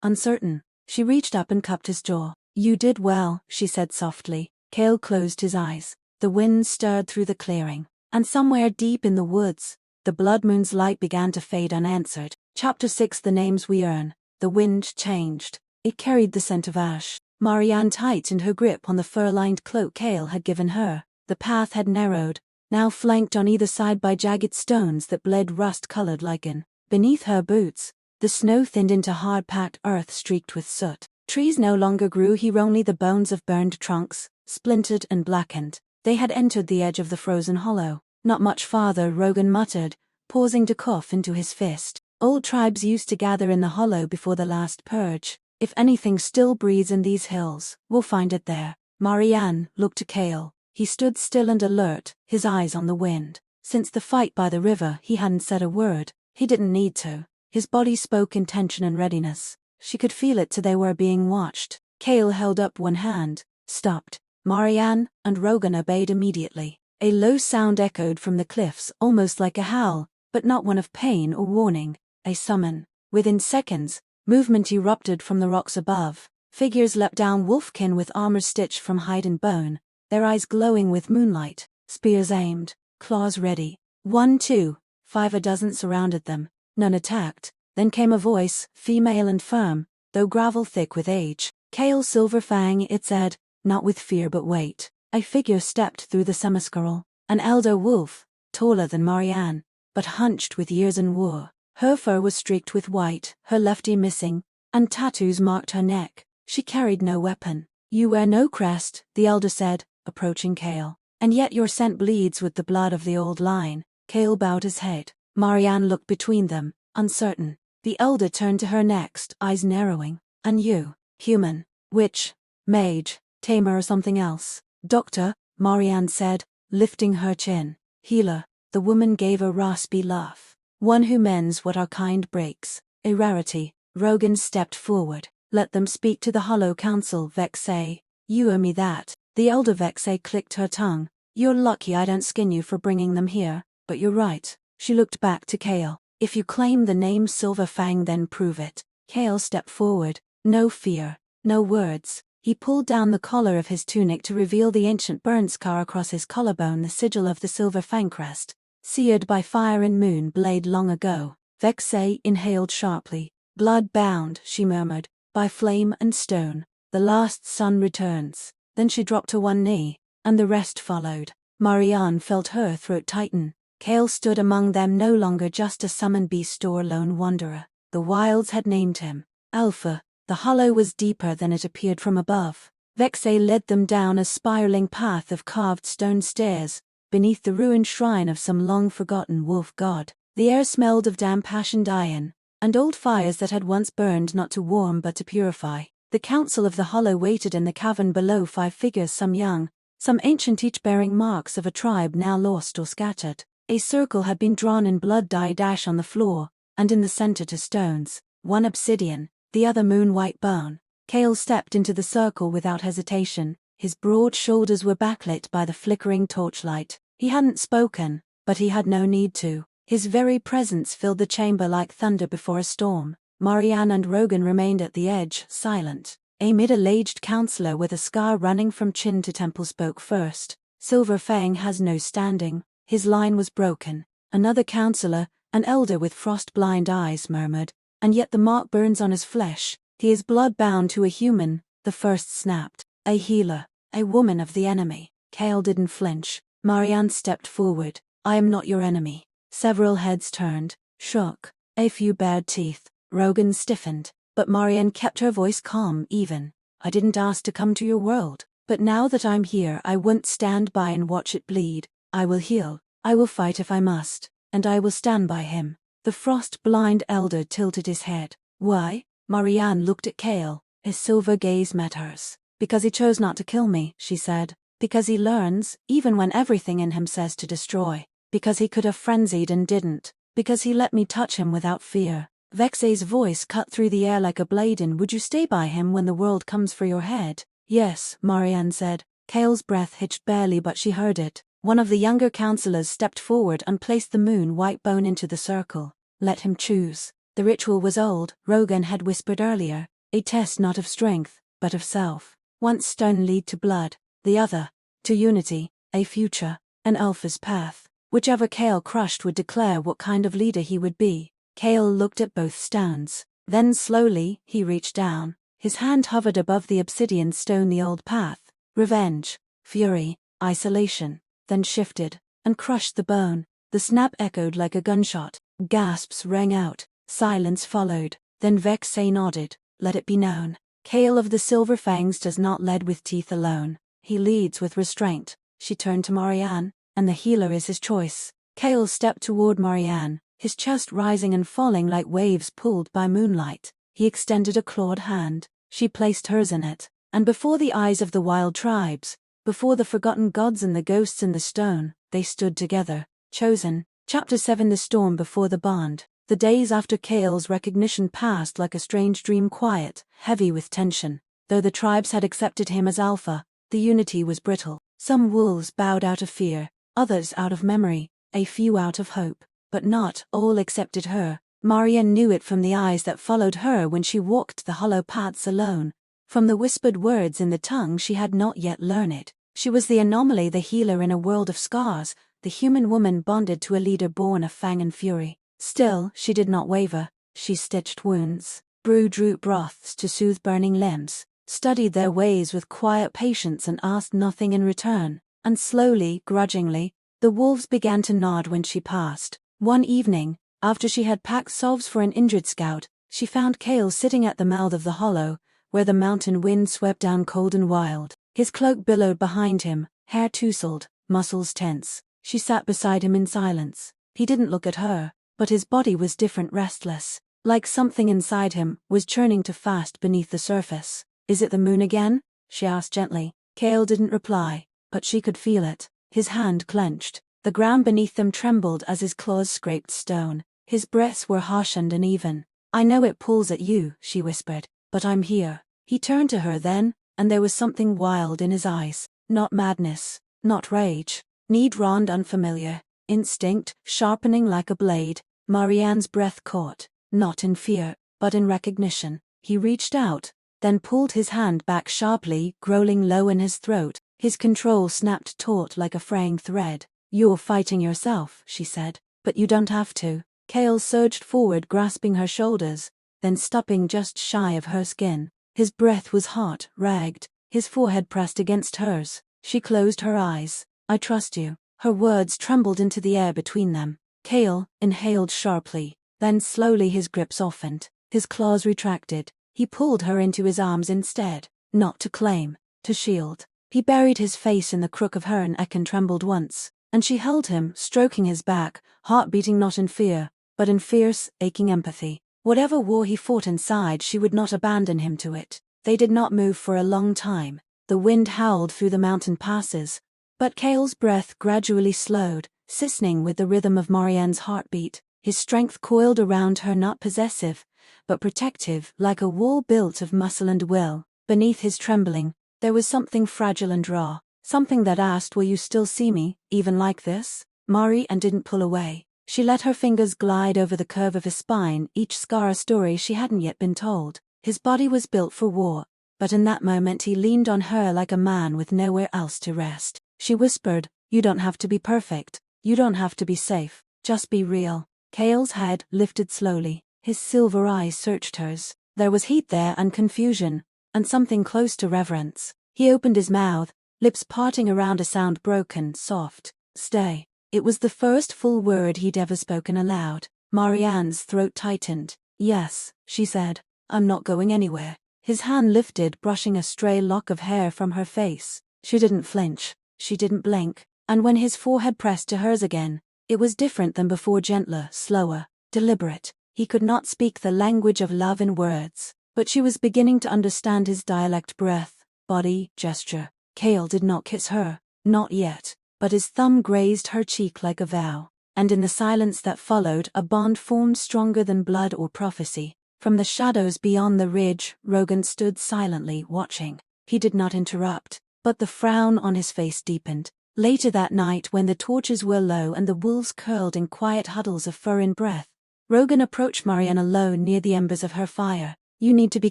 Uncertain. She reached up and cupped his jaw. "You did well," she said softly. Hale closed his eyes. The wind stirred through the clearing. And somewhere deep in the woods, the blood moon's light began to fade unanswered. Chapter 6. The Names We Earn. The wind changed. It carried the scent of ash. Marianne tightened her grip on the fur-lined cloak Hale had given her. The path had narrowed, now flanked on either side by jagged stones that bled rust-colored lichen. Beneath her boots, the snow thinned into hard-packed earth streaked with soot. Trees no longer grew here, only the bones of burned trunks, splintered and blackened. They had entered the edge of the frozen hollow. "Not much farther," Rogan muttered, pausing to cough into his fist. "Old tribes used to gather in the hollow before the last purge. If anything still breathes in these hills, we'll find it there." Marianne looked to Hale. He stood still and alert, his eyes on the wind. Since the fight by the river, he hadn't said a word. He didn't need to. His body spoke intention and readiness. She could feel it till they were being watched. Hale held up one hand, stopped. Marianne and Rogan obeyed immediately. A low sound echoed from the cliffs, almost like a howl, but not one of pain or warning. A summon. Within seconds, movement erupted from the rocks above. Figures leapt down, wolfkin with armor stitched from hide and bone, their eyes glowing with moonlight, spears aimed, claws ready. 1, 2, 5, a dozen surrounded them. None attacked. Then came a voice, female and firm, though gravel thick with age. "Hale Silver Fang," it said, not with fear but weight. A figure stepped through the semicircle. An elder wolf, taller than Marianne, but hunched with years and war. Her fur was streaked with white, her left ear missing, and tattoos marked her neck. She carried no weapon. "You wear no crest," the elder said, approaching Hale. "And yet your scent bleeds with the blood of the old line." Hale bowed his head. Marianne looked between them, uncertain. The elder turned to her next, eyes narrowing. "And you? Human? Witch? Mage? Tamer or something else?" "Doctor," Marianne said, lifting her chin. "Healer." The woman gave a raspy laugh. "One who mends what our kind breaks. A rarity." Rogan stepped forward. "Let them speak to the Hollow Council, Vexay. You owe me that." The elder Vexay clicked her tongue. "You're lucky I don't skin you for bringing them here, but you're right." She looked back to Hale. "If you claim the name Silver Fang, then prove it." Hale stepped forward. No fear, no words. He pulled down the collar of his tunic to reveal the ancient burn scar across his collarbone, the sigil of the Silver Fang crest, seared by fire and moon blade long ago. Vexay inhaled sharply. "Blood-bound," she murmured, "by flame and stone. The last sun returns." Then she dropped to one knee, and the rest followed. Marianne felt her throat tighten. Hale stood among them, no longer just a summoned beast or lone wanderer. The wilds had named him Alpha. The hollow was deeper than it appeared from above. Vexay led them down a spiraling path of carved stone stairs, beneath the ruined shrine of some long-forgotten wolf god. The air smelled of damp ash and iron, and old fires that had once burned not to warm but to purify. The council of the hollow waited in the cavern below, 5 figures, some young, some ancient, each bearing marks of a tribe now lost or scattered. A circle had been drawn in blood-dyed ash on the floor, and in the center 2 stones, one obsidian, the other moon-white bone. Hale stepped into the circle without hesitation. His broad shoulders were backlit by the flickering torchlight. He hadn't spoken, but he had no need to. His very presence filled the chamber like thunder before a storm. Marianne and Rogan remained at the edge, silent. A middle-aged counselor with a scar running from chin to temple spoke first. "Silver Fang has no standing." His line was broken. Another counselor, an elder with frost-blind eyes, murmured, "And yet the mark burns on his flesh. He is blood-bound to a human." The first snapped. "A healer. A woman of the enemy." Hale didn't flinch. Marianne stepped forward. "I am not your enemy." Several heads turned, shook. A few bared teeth. Rogan stiffened, but Marianne kept her voice calm, even. "I didn't ask to come to your world, But now that I'm here, I won't stand by and watch it bleed. I will heal. I will fight if I must. And I will stand by him. The frost-blind elder tilted his head. Why? Marianne looked at Hale. His silver gaze met hers. Because he chose not to kill me, she said. Because he learns, even when everything in him says to destroy. Because he could have frenzied and didn't. Because he let me touch him without fear. Vexay's voice cut through the air like a blade. And would you stay by him when the world comes for your head? Yes, Marianne said. Hale's breath hitched barely, but she heard it. One of the younger counselors stepped forward and placed the moon-white bone into the circle. Let him choose. The ritual was old, Rogan had whispered earlier. A test not of strength, but of self. One stone lead to blood, the other, to unity, a future, an Alpha's path. Whichever Hale crushed would declare what kind of leader he would be. Hale looked at both stones. Then slowly, he reached down. His hand hovered above the obsidian stone, the old path. Revenge, fury, isolation. Then shifted, and crushed the bone. The snap echoed like a gunshot. Gasps rang out. Silence followed. Then Vexay nodded. Let it be known. Hale of the Silver Fangs does not lead with teeth alone. He leads with restraint. She turned to Marianne, and the healer is his choice. Hale stepped toward Marianne, his chest rising and falling like waves pulled by moonlight. He extended a clawed hand. She placed hers in it. And before the eyes of the wild tribes, before the forgotten gods and the ghosts in the stone, they stood together, chosen. Chapter 7. The storm before the bond. The days after Hale's recognition passed like a strange dream, quiet, heavy with tension. Though the tribes had accepted him as Alpha, the unity was brittle. Some wolves bowed out of fear, others out of memory, a few out of hope. But not all accepted her. Marianne knew it from the eyes that followed her when she walked the hollow paths alone, from the whispered words in the tongue she had not yet learned. She was the anomaly, the healer in a world of scars, the human woman bonded to a leader born of fang and fury. Still, she did not waver. She stitched wounds, brewed root broths to soothe burning limbs, studied their ways with quiet patience and asked nothing in return. And slowly, grudgingly, the wolves began to nod when she passed. One evening, after she had packed salves for an injured scout, she found Hale sitting at the mouth of the hollow, where the mountain wind swept down cold and wild. His cloak billowed behind him, hair tousled, muscles tense. She sat beside him in silence. He didn't look at her, but his body was different, restless, like something inside him was churning too fast beneath the surface. Is it the moon again? She asked gently. Hale didn't reply, but she could feel it. His hand clenched. The ground beneath them trembled as his claws scraped stone. His breaths were harsh and uneven. I know it pulls at you, she whispered, but I'm here. He turned to her then, and there was something wild in his eyes. Not madness, not rage. Need round unfamiliar. Instinct, sharpening like a blade. Marianne's breath caught, not in fear, but in recognition. He reached out, then pulled his hand back sharply, growling low in his throat. His control snapped taut like a fraying thread. You're fighting yourself, she said, but you don't have to. Hale surged forward, grasping her shoulders, then stopping just shy of her skin. His breath was hot, ragged, his forehead pressed against hers. She closed her eyes. I trust you. Her words trembled into the air between them. Hale inhaled sharply, then slowly his grip softened. His claws retracted. He pulled her into his arms instead, not to claim, to shield. He buried his face in the crook of her neck and trembled once, and she held him, stroking his back, heart beating not in fear, but in fierce, aching empathy. Whatever war he fought inside, she would not abandon him to it. They did not move for a long time. The wind howled through the mountain passes, but Hale's breath gradually slowed, sissening with the rhythm of Marianne's heartbeat. His strength coiled around her, not possessive, but protective, like a wall built of muscle and will. Beneath his trembling, there was something fragile and raw, something that asked, will you still see me, even like this? Marianne didn't pull away. She let her fingers glide over the curve of his spine, each scar a story she hadn't yet been told. His body was built for war, but in that moment he leaned on her like a man with nowhere else to rest. She whispered, you don't have to be perfect, you don't have to be safe, just be real. Hale's head lifted slowly, his silver eyes searched hers. There was heat there and confusion, and something close to reverence. He opened his mouth, lips parting around a sound broken, soft. Stay. It was the first full word he'd ever spoken aloud. Marianne's throat tightened. Yes, she said, I'm not going anywhere. His hand lifted, brushing a stray lock of hair from her face. She didn't flinch. She didn't blink. And when his forehead pressed to hers again, it was different than before, gentler, slower, deliberate. He could not speak the language of love in words, but she was beginning to understand his dialect, breath, body, gesture. Hale did not kiss her, not yet, but his thumb grazed her cheek like a vow, and in the silence that followed, a bond formed stronger than blood or prophecy. From the shadows beyond the ridge, Rogan stood silently watching. He did not interrupt, but the frown on his face deepened. Later that night, when the torches were low and the wolves curled in quiet huddles of fur and breath, Rogan approached Marianne alone near the embers of her fire. "You need to be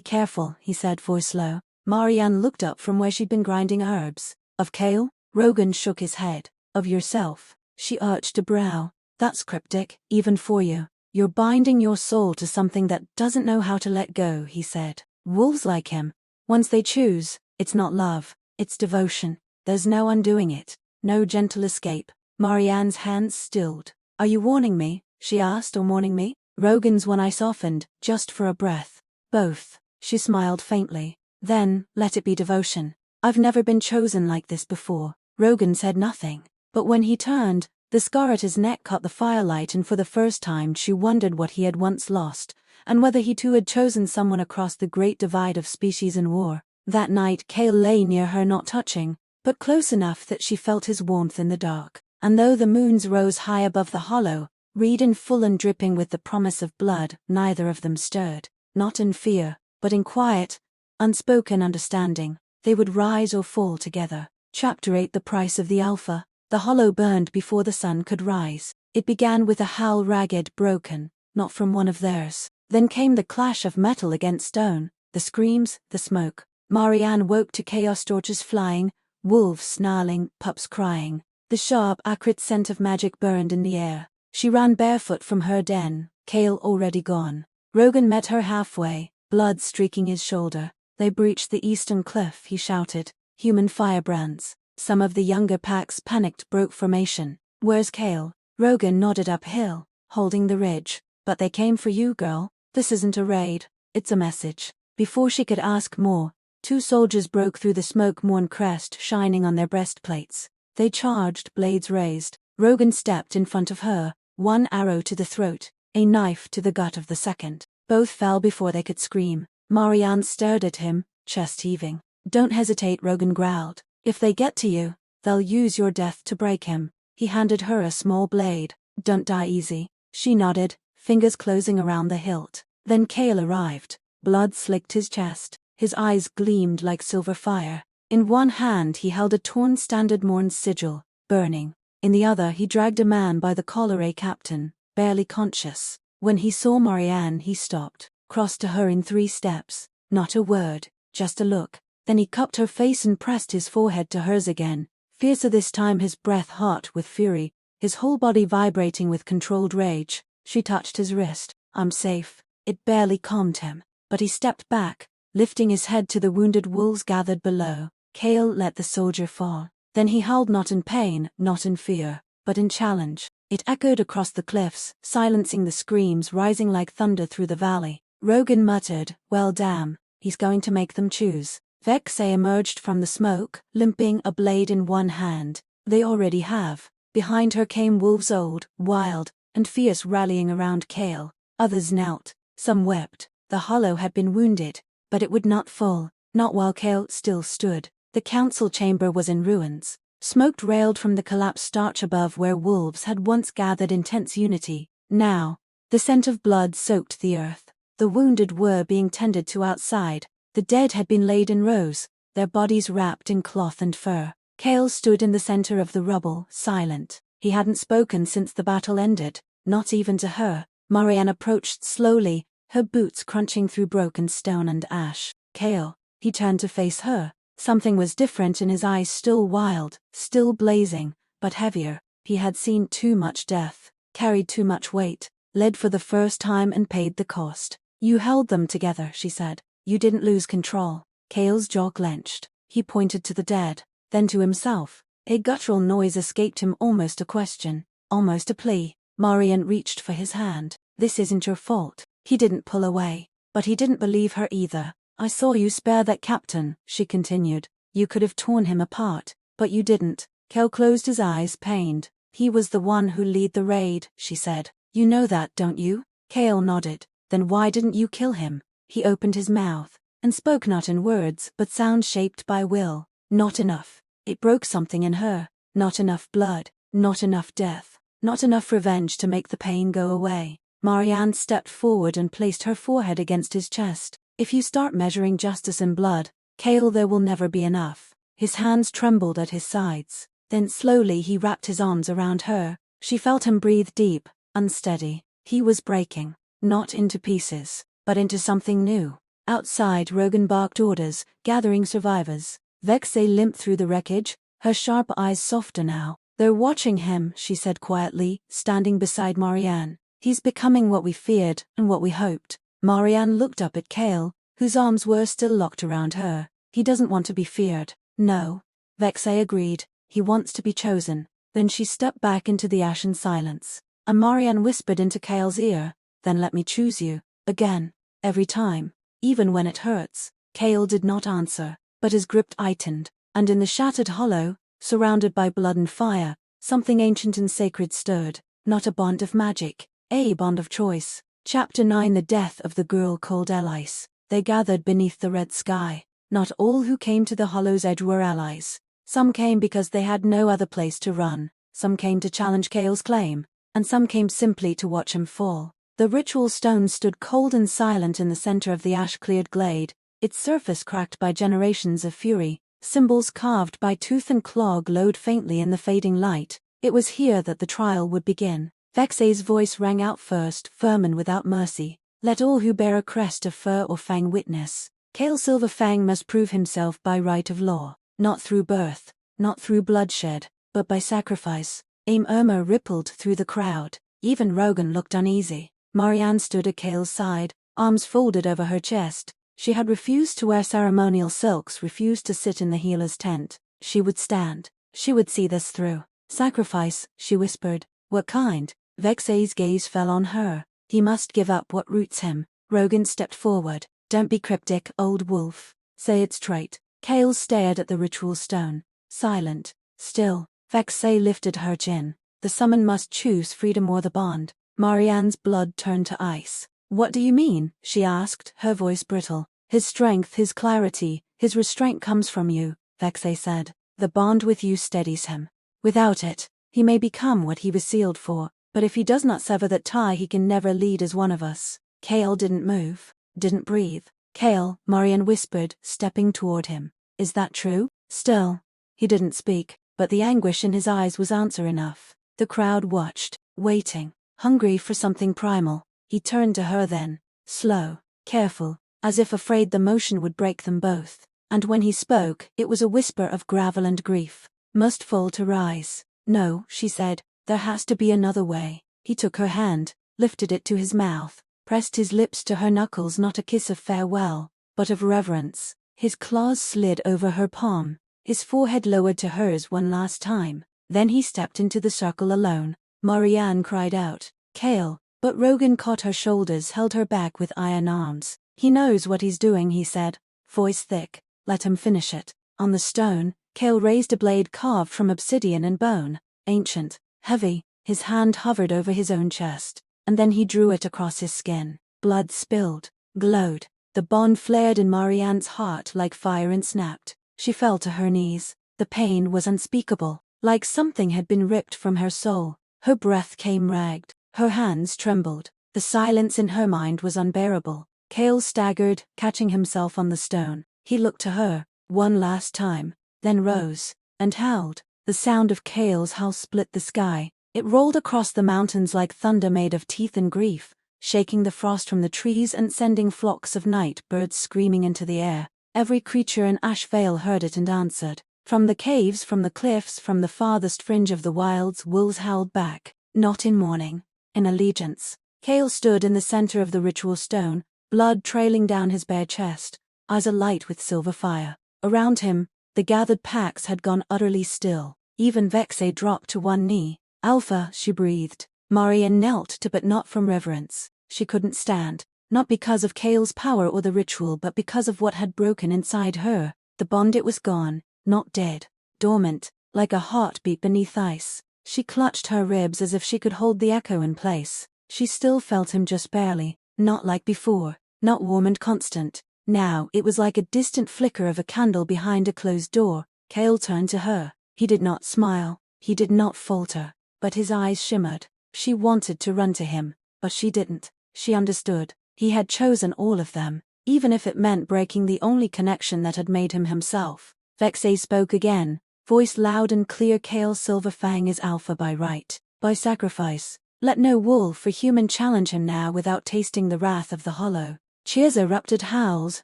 careful," he said, voice low. Marianne looked up from where she'd been grinding herbs. "Of Hale?" Rogan shook his head. "Of yourself." She arched a brow. "That's cryptic, even for you. You're binding your soul to something that doesn't know how to let go," he said. "Wolves like him. Once they choose, it's not love, it's devotion. There's no undoing it. No gentle escape." Marianne's hands stilled. "Are you warning me?" she asked, "or mourning me?" Rogan's one eye softened, just for a breath. "Both." She smiled faintly. "Then, let it be devotion. I've never been chosen like this before." Rogan said nothing, but when he turned, the scar at his neck caught the firelight, and for the first time she wondered what he had once lost, and whether he too had chosen someone across the great divide of species and war. That night Hale lay near her, not touching, but close enough that she felt his warmth in the dark. And though the moons rose high above the hollow, reed and full and dripping with the promise of blood, neither of them stirred, not in fear, but in quiet, unspoken understanding. They would rise or fall together. Chapter 8: The Price of the Alpha. The hollow burned before the sun could rise. It began with a howl, ragged, broken, not from one of theirs. Then came the clash of metal against stone, the screams, the smoke. Marianne woke to chaos, torches flying, wolves snarling, pups crying. The sharp, acrid scent of magic burned in the air. She ran barefoot from her den, Hale already gone. Rogan met her halfway, blood streaking his shoulder. They breached the eastern cliff, he shouted. Human firebrands. Some of the younger packs, panicked, broke formation. "Where's Hale?" Rogan nodded uphill, holding the ridge. "But they came for you, girl. This isn't a raid, it's a message." Before she could ask more, two soldiers broke through the smoke, Morn crest shining on their breastplates. They charged, blades raised. Rogan stepped in front of her, one arrow to the throat, a knife to the gut of the second. Both fell before they could scream. Marianne stared at him, chest heaving. "Don't hesitate," Rogan growled. "If they get to you, they'll use your death to break him." He handed her a small blade. "Don't die easy." She nodded, fingers closing around the hilt. Then Hale arrived. Blood slicked his chest. His eyes gleamed like silver fire. In one hand he held a torn standard, Morn's sigil, burning. In the other he dragged a man by the collar, a captain, barely conscious. When he saw Marianne, he stopped, crossed to her in 3 steps. Not a word, just a look. Then he cupped her face and pressed his forehead to hers again, fiercer this time, his breath hot with fury, his whole body vibrating with controlled rage. She touched his wrist. "I'm safe." It barely calmed him, but he stepped back, lifting his head to the wounded wolves gathered below. Hale let the soldier fall. Then he howled, not in pain, not in fear, but in challenge. It echoed across the cliffs, silencing the screams rising like thunder through the valley. Rogan muttered, "Well, damn, he's going to make them choose." Vexe emerged from the smoke, limping, a blade in one hand. "They already have." Behind her came wolves, old, wild, and fierce, rallying around Hale. Others knelt. Some wept. The hollow had been wounded, but it would not fall, not while Hale still stood. The council chamber was in ruins. Smoke railed from the collapsed arch above, where wolves had once gathered in tense unity. Now, the scent of blood soaked the earth. The wounded were being tended to outside. The dead had been laid in rows, their bodies wrapped in cloth and fur. Hale stood in the center of the rubble, silent. He hadn't spoken since the battle ended, not even to her. Marianne approached slowly, her boots crunching through broken stone and ash. "Hale." He turned to face her. Something was different in his eyes, still wild, still blazing, but heavier. He had seen too much death, carried too much weight, led for the first time and paid the cost. "You held them together," she said. "You didn't lose control." Hale's jaw clenched. He pointed to the dead, then to himself. A guttural noise escaped him, almost a question, almost a plea. Marianne reached for his hand. "This isn't your fault." He didn't pull away, but he didn't believe her either. I saw you spare that captain, she continued. You could have torn him apart, but you didn't. Cale closed his eyes, pained. He was the one who led the raid, she said. You know that, don't you? Cale nodded. Then why didn't you kill him? He opened his mouth, and spoke not in words but sounds shaped by will. Not enough. It broke something in her. Not enough blood. Not enough death. Not enough revenge to make the pain go away. Marianne stepped forward and placed her forehead against his chest. If you start measuring justice in blood, Cale, there will never be enough. His hands trembled at his sides. Then slowly he wrapped his arms around her. She felt him breathe deep, unsteady. He was breaking. Not into pieces, but into something new. Outside, Rogan barked orders, gathering survivors. Vexay limped through the wreckage, her sharp eyes softer now. They're watching him, she said quietly, standing beside Marianne. He's becoming what we feared, and what we hoped. Marianne looked up at Cale, whose arms were still locked around her. He doesn't want to be feared. No. Vexay agreed. He wants to be chosen. Then she stepped back into the ashen silence. And Marianne whispered into Cale's ear, then let me choose you. Again. Every time. Even when it hurts. Cale did not answer, but his grip tightened, and in the shattered hollow, surrounded by blood and fire, something ancient and sacred stirred. Not a bond of magic, a bond of choice. Chapter 9. The death of the girl called Elyse. They gathered beneath the red sky. Not all who came to the hollow's edge were allies. Some came because they had no other place to run. Some came to challenge Cale's claim, and some came simply to watch him fall. The ritual stone stood cold and silent in the center of the ash-cleared glade, its surface cracked by generations of fury. Symbols carved by tooth and claw glowed faintly in the fading light. It was here that the trial would begin. Vexay's voice rang out first, firm and without mercy. Let all who bear a crest of fur or fang witness. Cale Silverfang must prove himself by right of law, not through birth, not through bloodshed, but by sacrifice. A murmur rippled through the crowd. Even Rogan looked uneasy. Marianne stood at Cale's side, arms folded over her chest. She had refused to wear ceremonial silks, refused to sit in the healer's tent. She would stand. She would see this through. Sacrifice, she whispered. What kind? Vexay's gaze fell on her. He must give up what roots him. Rogan stepped forward. Don't be cryptic, old wolf. Say it straight. Cale stared at the ritual stone. Silent. Still. Vexay lifted her chin. The summon must choose freedom or the bond. Marianne's blood turned to ice. What do you mean? She asked, her voice brittle. His strength, his clarity, his restraint comes from you, Vexay said. The bond with you steadies him. Without it, he may become what he was sealed for, but if he does not sever that tie, he can never lead as one of us. Cale didn't move, didn't breathe. Cale, Marianne whispered, stepping toward him. Is that true? Still. He didn't speak, but the anguish in his eyes was answer enough. The crowd watched, waiting, hungry for something primal. He turned to her then, slow, careful, as if afraid the motion would break them both. And when he spoke, it was a whisper of gravel and grief. Must fall to rise. No, she said, there has to be another way. He took her hand, lifted it to his mouth, pressed his lips to her knuckles, not a kiss of farewell, but of reverence. His claws slid over her palm, his forehead lowered to hers one last time. Then he stepped into the circle alone. Marianne cried out, Cale, but Rogan caught her shoulders, held her back with iron arms. He knows what he's doing, he said, voice thick. Let him finish it. On the stone, Cale raised a blade carved from obsidian and bone, ancient, heavy. His hand hovered over his own chest, and then he drew it across his skin. Blood spilled, glowed. The bond flared in Marianne's heart like fire and snapped. She fell to her knees. The pain was unspeakable, like something had been ripped from her soul. Her breath came ragged. Her hands trembled. The silence in her mind was unbearable. Cale staggered, catching himself on the stone. He looked to her, one last time, then rose, and howled. The sound of Cale's howl split the sky. It rolled across the mountains like thunder made of teeth and grief, shaking the frost from the trees and sending flocks of night birds screaming into the air. Every creature in Ashvale heard it and answered. From the caves, from the cliffs, from the farthest fringe of the wilds, wolves howled back, not in mourning, in allegiance. Cale stood in the center of the ritual stone, blood trailing down his bare chest, eyes alight with silver fire. Around him, the gathered packs had gone utterly still. Even Vexay dropped to one knee. Alpha, she breathed. Marianne knelt to, but not from reverence. She couldn't stand. not because of Kale's power or the ritual but because of what had broken inside her. The bond, it was gone, not dead, dormant, like a heartbeat beneath ice. She clutched her ribs as if she could hold the echo in place. She still felt him just barely, not like before, not warm and constant. Now it was like a distant flicker of a candle behind a closed door. Kale turned to her. He did not smile, he did not falter, but his eyes shimmered. She wanted to run to him, but she didn't. She understood. He had chosen all of them, even if it meant breaking the only connection that had made him himself. Vexay spoke again, voice loud and clear. Kale Silver Fang is alpha by right, by sacrifice. Let no wolf or human challenge him now without tasting the wrath of the hollow. Cheers erupted, howls,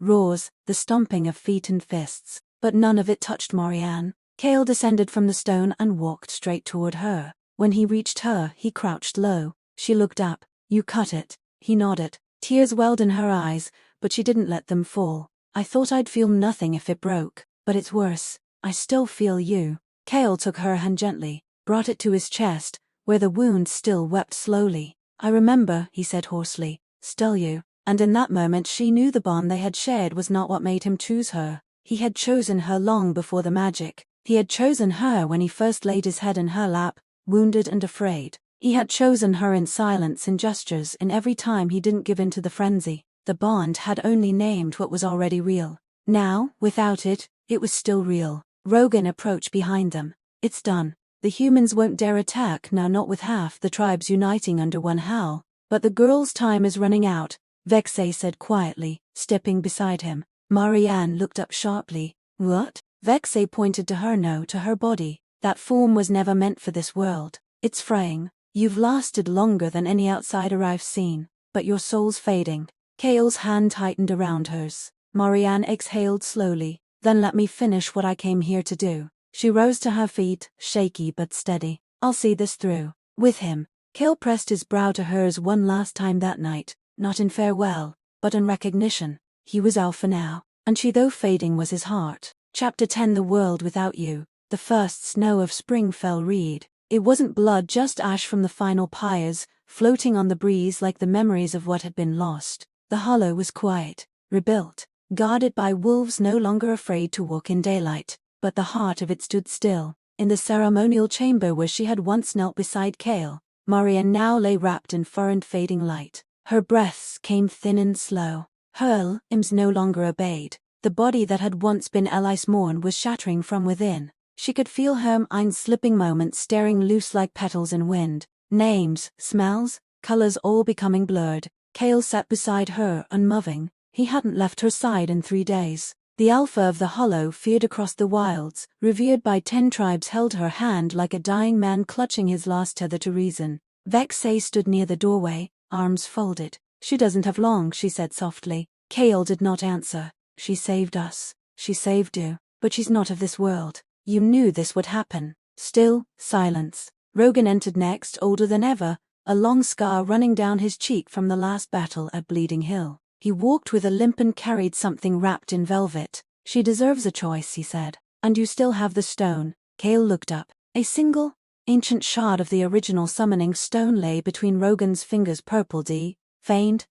roars, the stomping of feet and fists, but none of it touched Marianne. Kale descended from the stone and walked straight toward her. When he reached her, he crouched low. She looked up. You cut it. He nodded. Tears welled in her eyes, but she didn't let them fall. I thought I'd feel nothing if it broke, but it's worse. I still feel you. Kale took her hand gently, brought it to his chest, where the wound still wept slowly. I remember, he said hoarsely, still you. And in that moment she knew the bond they had shared was not what made him choose her. He had chosen her long before the magic. He had chosen her when he first laid his head in her lap, wounded and afraid. He had chosen her in silence, in gestures, in every time he didn't give in to the frenzy. The bond had only named what was already real. Now, without it, it was still real. Rogan approached behind them. It's done. The humans won't dare attack now, not with half the tribes uniting under one howl. But the girl's time is running out, Vexay said quietly, stepping beside him. Marianne looked up sharply. What? Vexay pointed to her. No, to her body. That form was never meant for this world. It's fraying. You've lasted longer than any outsider I've seen, but your soul's fading. Kale's hand tightened around hers. Marianne exhaled slowly. Then let me finish what I came here to do. She rose to her feet, shaky but steady. I'll see this through. With him. Kale pressed his brow to hers one last time that night, not in farewell, but in recognition. He was alpha now, and she, though fading, was his heart. Chapter 10. The world without you. The first snow of spring fell. Reed. It wasn't blood, just ash from the final pyres, floating on the breeze like the memories of what had been lost. The hollow was quiet, rebuilt, guarded by wolves no longer afraid to walk in daylight, but the heart of it stood still. In the ceremonial chamber where she had once knelt beside Kale, Marianne now lay wrapped in fur and fading light. Her breaths came thin and slow. Her limbs no longer obeyed. The body that had once been Elyse Morn was shattering from within. She could feel her mind slipping, moments staring loose like petals in wind. Names, smells, colors all becoming blurred. Kale sat beside her, unmoving. He hadn't left her side in 3 days. The alpha of the hollow, feared across the wilds, revered by 10 tribes, held her hand like a dying man clutching his last tether to reason. Vexay stood near the doorway, arms folded. She doesn't have long, she said softly. Kale did not answer. She saved us. She saved you. But she's not of this world. You knew this would happen. Still, silence. Rogan entered next, older than ever, a long scar running down his cheek from the last battle at Bleeding Hill. He walked with a limp and carried something wrapped in velvet. She deserves a choice, he said. And you still have the stone. Kale looked up. A single, ancient shard of the original summoning stone lay between Rogan's fingers, purple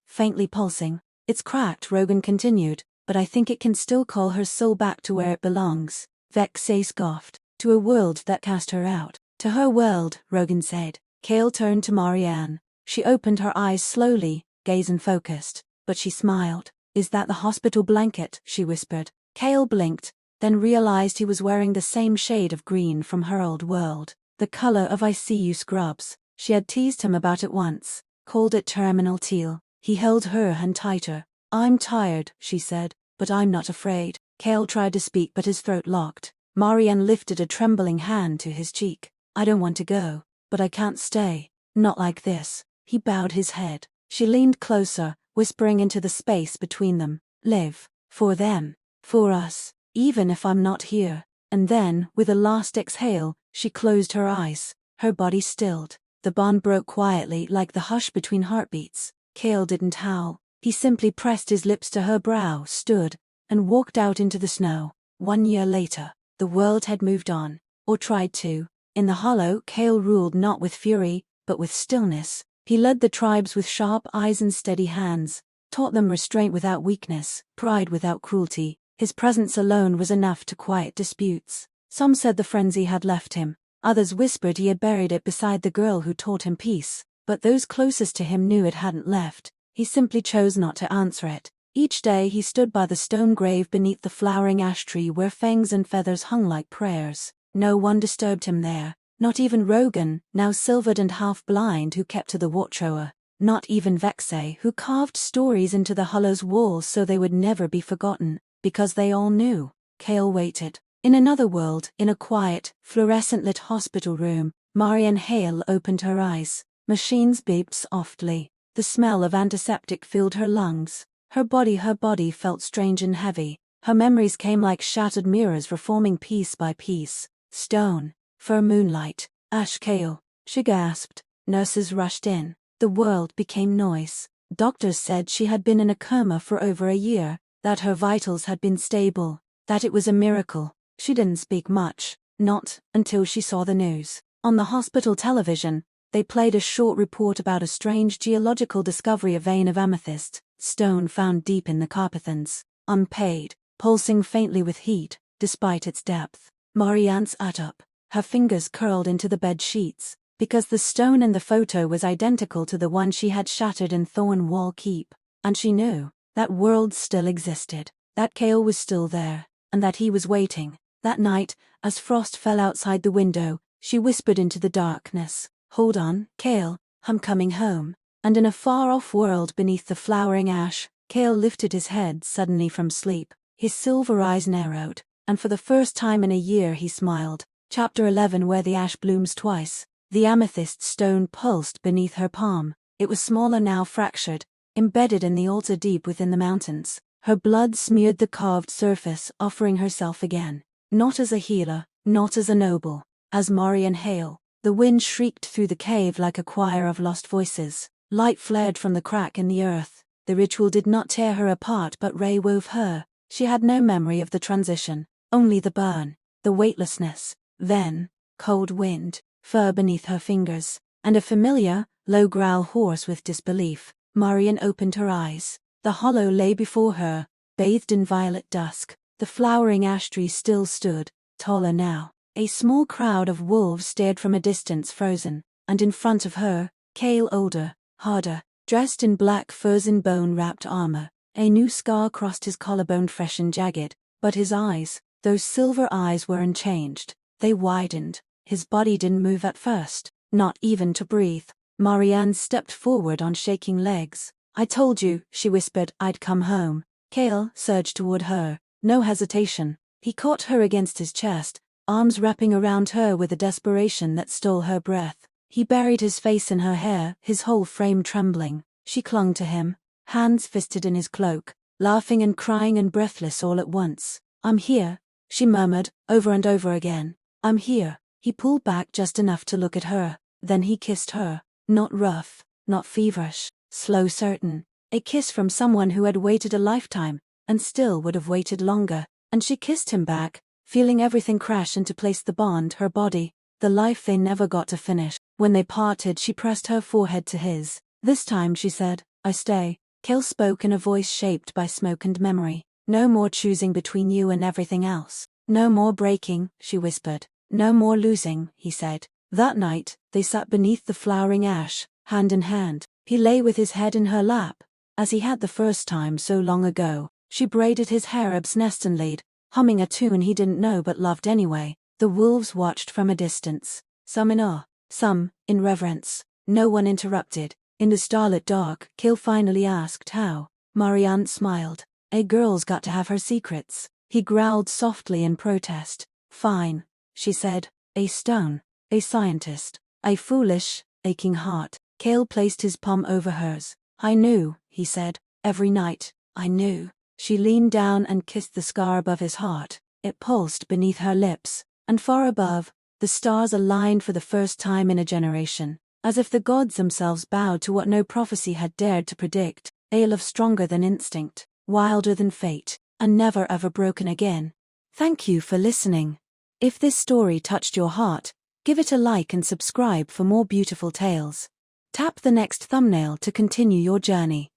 faintly pulsing. It's cracked, Rogan continued, but I think it can still call her soul back to where it belongs. Vexay scoffed. To a world that cast her out. To her world, Rogan said. Kale turned to Marianne. She opened her eyes slowly, gaze unfocused, but she smiled. Is that the hospital blanket? She whispered. Kale blinked, then realized he was wearing the same shade of green from her old world. The color of ICU scrubs. She had teased him about it once, called it terminal teal. He held her hand tighter. I'm tired, she said, but I'm not afraid. Kale tried to speak but his throat locked. Marianne lifted a trembling hand to his cheek. I don't want to go, but I can't stay. Not like this. He bowed his head. She leaned closer, whispering into the space between them. Live. For them. For us. Even if I'm not here. And then, with a last exhale, she closed her eyes. Her body stilled. The bond broke quietly, like the hush between heartbeats. Kale didn't howl. He simply pressed his lips to her brow, stood, and walked out into the snow. 1 year later, the world had moved on, or tried to. In the hollow, Kale ruled not with fury, but with stillness. He led the tribes with sharp eyes and steady hands, taught them restraint without weakness, pride without cruelty. His presence alone was enough to quiet disputes. Some said the frenzy had left him. Others whispered he had buried it beside the girl who taught him peace. But those closest to him knew it hadn't left. He simply chose not to answer it. Each day he stood by the stone grave beneath the flowering ash tree where fangs and feathers hung like prayers. No one disturbed him there. Not even Rogan, now silvered and half-blind, who kept to the watchtower. Not even Vexay, who carved stories into the hollow's walls so they would never be forgotten, because they all knew. Hale waited. In another world, in a quiet, fluorescent-lit hospital room, Marianne Hale opened her eyes. Machines beeped softly. The smell of antiseptic filled her lungs. Her body felt strange and heavy. Her memories came like shattered mirrors reforming piece by piece. Stone, fur moonlight, ash Hale. She gasped. Nurses rushed in. The world became noise. Doctors said she had been in a coma for over a year, that her vitals had been stable, that it was a miracle. She didn't speak much, not until she saw the news. On the hospital television, they played a short report about a strange geological discovery, a vein of amethyst, stone found deep in the Carpathons, unpaid, pulsing faintly with heat, despite its depth. Marianne sat up, her fingers curled into the bed sheets, because the stone in the photo was identical to the one she had shattered in Thornwall Keep, and she knew that world still existed, that Hale was still there, and that he was waiting. That night, as frost fell outside the window, she whispered into the darkness, "Hold on, Hale, I'm coming home." And in a far-off world beneath the flowering ash, Hale lifted his head suddenly from sleep. His silver eyes narrowed, and for the first time in a year he smiled. Chapter 11, Where the Ash Blooms Twice. The amethyst stone pulsed beneath her palm. It was smaller now, fractured, embedded in the altar deep within the mountains. Her blood smeared the carved surface, offering herself again. Not as a healer, not as a noble, as Marianne Hale. The wind shrieked through the cave like a choir of lost voices. Light flared from the crack in the earth. The ritual did not tear her apart but re-wove her. She had no memory of the transition, only the burn, the weightlessness. Then, cold wind, fur beneath her fingers, and a familiar, low growl hoarse with disbelief. Marianne opened her eyes. The hollow lay before her, bathed in violet dusk. The flowering ash tree still stood, taller now. A small crowd of wolves stared from a distance, frozen, and in front of her, Hale, older, harder, dressed in black furs and bone-wrapped armor. A new scar crossed his collarbone, fresh and jagged, but his eyes, those silver eyes, were unchanged. They widened. His body didn't move at first, not even to breathe. Marianne stepped forward on shaking legs. "I told you," she whispered, "I'd come home." Hale surged toward her. No hesitation. He caught her against his chest, arms wrapping around her with a desperation that stole her breath. He buried his face in her hair, his whole frame trembling. She clung to him, hands fisted in his cloak, laughing and crying and breathless all at once. "I'm here," she murmured, over and over again. "I'm here." He pulled back just enough to look at her. Then he kissed her. Not rough, not feverish, slow, certain. A kiss from someone who had waited a lifetime, and still would have waited longer. And she kissed him back, feeling everything crash into place, the bond, her body, the life they never got to finish. When they parted, she pressed her forehead to his. "This time," she said, "I stay." Hale spoke in a voice shaped by smoke and memory. "No more choosing between you and everything else. No more breaking," she whispered. "No more losing," he said. That night, they sat beneath the flowering ash, hand in hand. He lay with his head in her lap, as he had the first time so long ago. She braided his hair obstinately, humming a tune he didn't know but loved anyway. The wolves watched from a distance, some in awe, some in reverence. No one interrupted. In the starlit dark, Hale finally asked how. Marianne smiled. "A girl's got to have her secrets." He growled softly in protest. "Fine," she said. "A stone, a scientist, a foolish, aching heart." Hale placed his palm over hers. "I knew," he said, "every night, I knew." She leaned down and kissed the scar above his heart. It pulsed beneath her lips, and far above, the stars aligned for the first time in a generation, as if the gods themselves bowed to what no prophecy had dared to predict. A love stronger than instinct, wilder than fate, and never ever broken again. Thank you for listening. If this story touched your heart, give it a like and subscribe for more beautiful tales. Tap the next thumbnail to continue your journey.